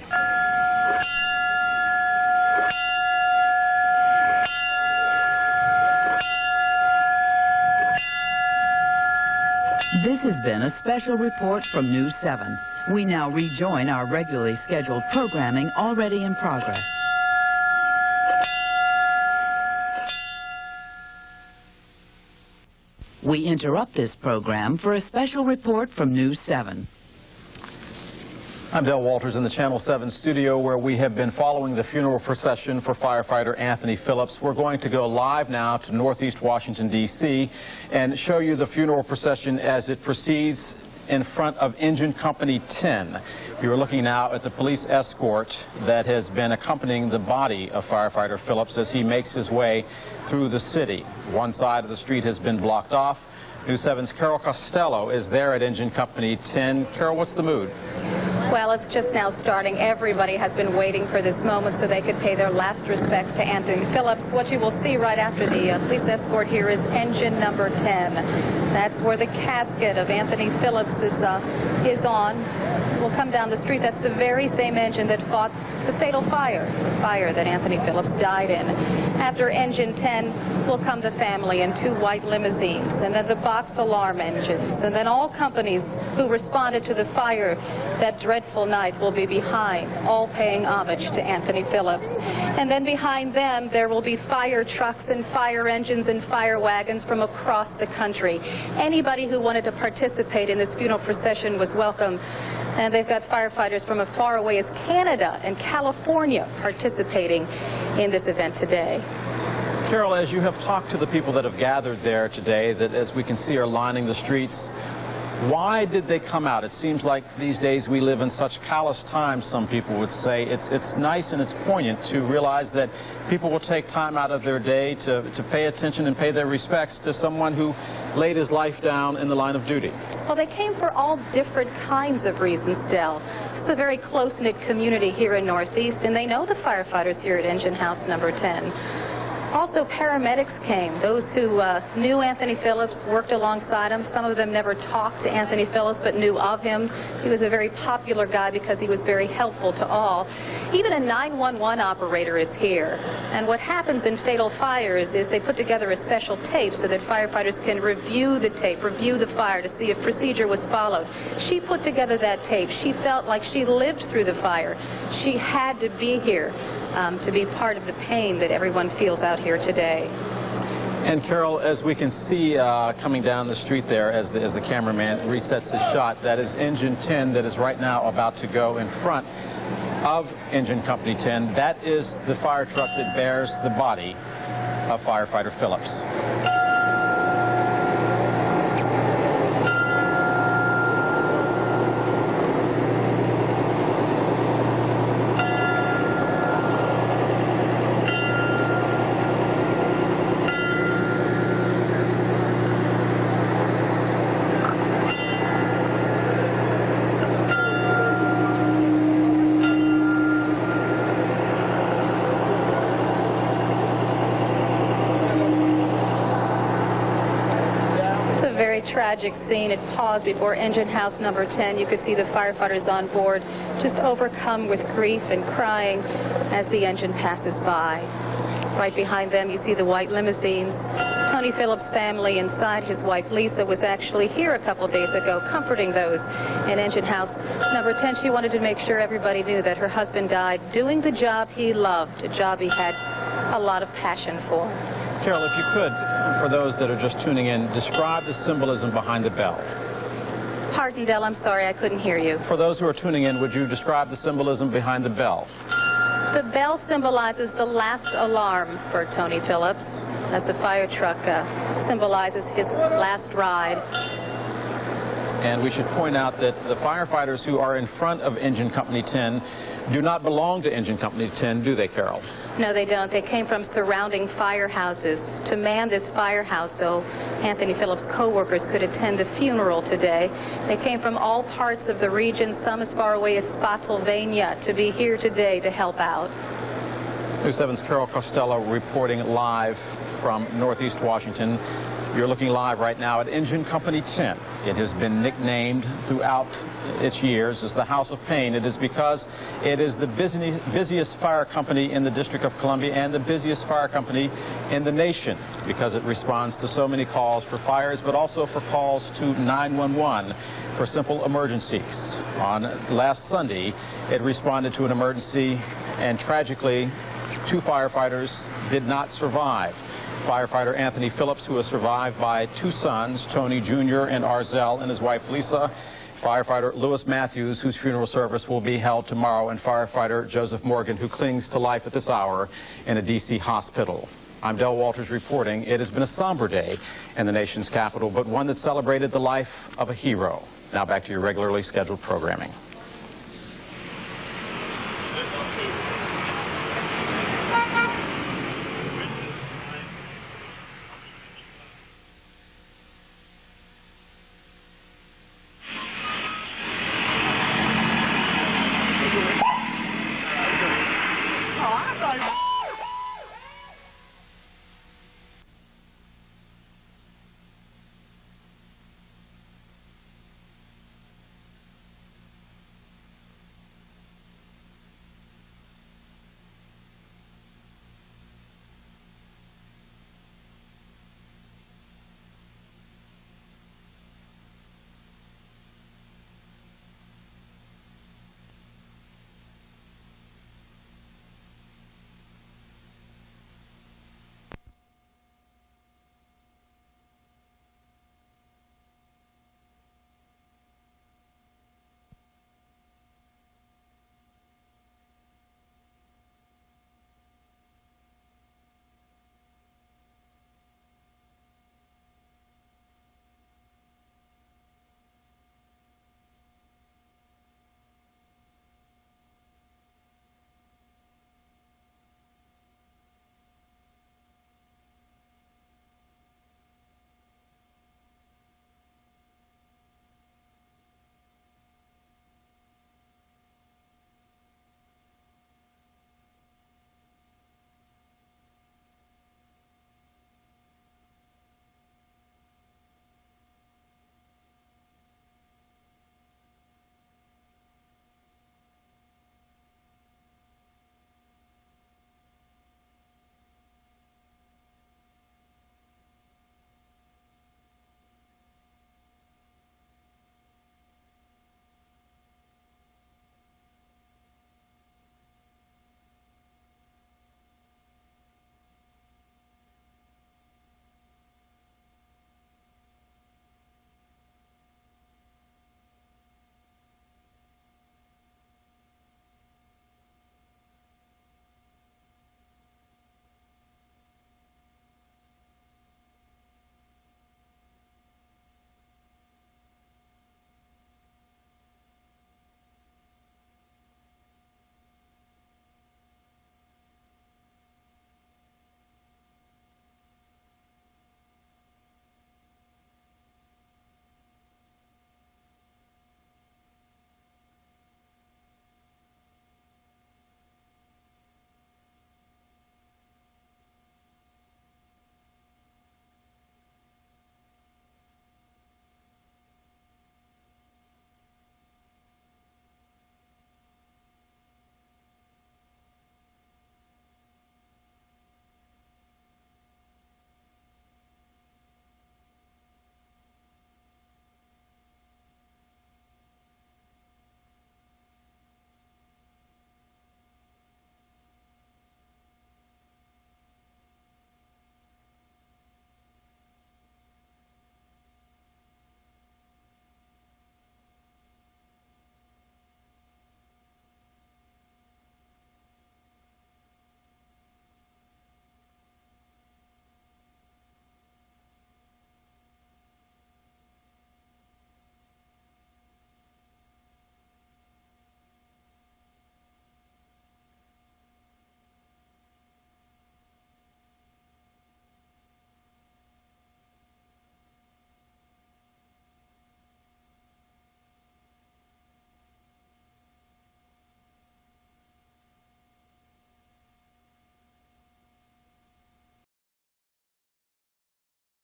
This has been a special report from News 7. We now rejoin our regularly scheduled programming already in progress. We interrupt this program for a special report from News 7. I'm Del Walters in the Channel 7 studio, where we have been following the funeral procession for firefighter Anthony Phillips. We're going to go live now to Northeast Washington, D.C. and show you the funeral procession as it proceeds in front of Engine Company 10. You're looking now at the police escort that has been accompanying the body of firefighter Phillips as he makes his way through the city. One side of the street has been blocked off. News 7's Carol Costello is there at Engine Company 10. Carol, what's the mood? Well, it's just now starting. Everybody has been waiting for this moment so they could pay their last respects to Anthony Phillips. What you will see right after the police escort here is engine number 10. That's where the casket of Anthony Phillips is on. Will come down the street. That's the very same engine that fought the fatal fire, the fire that Anthony Phillips died in. After engine 10 will come the family in 2 white limousines, and then the box alarm engines, and then all companies who responded to the fire that dreadful night will be behind, all paying homage to Anthony Phillips. And then behind them, there will be fire trucks and fire engines and fire wagons from across the country. Anybody who wanted to participate in this funeral procession was welcome. And they've got firefighters from as far away as Canada and California participating in this event today. Carol, as you have talked to the people that have gathered there today, that as we can see are lining the streets, Why did they come out? It seems like these days we live in such callous times, some people would say. It's nice and it's poignant to realize that people will take time out of their day to pay attention and pay their respects to someone who laid his life down in the line of duty. Well, they came for all different kinds of reasons, Del. It's a very close-knit community here in Northeast, and they know the firefighters here at Engine House number 10. Also, paramedics came, those who knew Anthony Phillips, worked alongside him. Some of them never talked to Anthony Phillips, but knew of him. He was a very popular guy because he was very helpful to all. Even a 911 operator is here. And what happens in fatal fires is they put together a special tape so that firefighters can review the tape, review the fire to see if procedure was followed. She put together that tape. She felt like she lived through the fire. She had to be here. To be part of the pain that everyone feels out here today. And Carol, as we can see coming down the street there as the cameraman resets his shot, that is Engine 10 that is right now about to go in front of Engine Company 10. That is the fire truck that bears the body of firefighter Phillips. Tragic scene. It paused before Engine House number 10. You could see the firefighters on board just overcome with grief and crying as the engine passes by. Right behind them you see the white limousines. Tony Phillips' family inside, his wife Lisa was actually here a couple days ago comforting those in Engine House number 10. She wanted to make sure everybody knew that her husband died doing the job he loved, a job he had a lot of passion for. Carol, if you could, for those that are just tuning in, describe the symbolism behind the bell. Pardon, Del, I'm sorry, I couldn't hear you. For those who are tuning in, would you describe the symbolism behind the bell? The bell symbolizes the last alarm for Tony Phillips, as the fire truck symbolizes his last ride. And we should point out that the firefighters who are in front of Engine Company 10 do not belong to Engine Company 10, do they, Carol? No, they don't. They came from surrounding firehouses to man this firehouse so Anthony Phillips' co-workers could attend the funeral today. They came from all parts of the region, some as far away as Spotsylvania, to be here today to help out. News 7's Carol Costello reporting live from Northeast Washington. You're looking live right now at Engine Company 10. It has been nicknamed throughout its years as the House of Pain. It is because it is the busiest fire company in the District of Columbia and the busiest fire company in the nation, because it responds to so many calls for fires, but also for calls to 911 for simple emergencies. On last Sunday, it responded to an emergency, and tragically, 2 firefighters did not survive. Firefighter Anthony Phillips, who was survived by 2 sons, Tony Jr. and Arzell, and his wife Lisa. Firefighter Lewis Matthews, whose funeral service will be held tomorrow, and firefighter Joseph Morgan, who clings to life at this hour in a D.C. hospital. I'm Del Walters reporting. It has been a somber day in the nation's capital, but one that celebrated the life of a hero. Now back to your regularly scheduled programming. Oh, I thought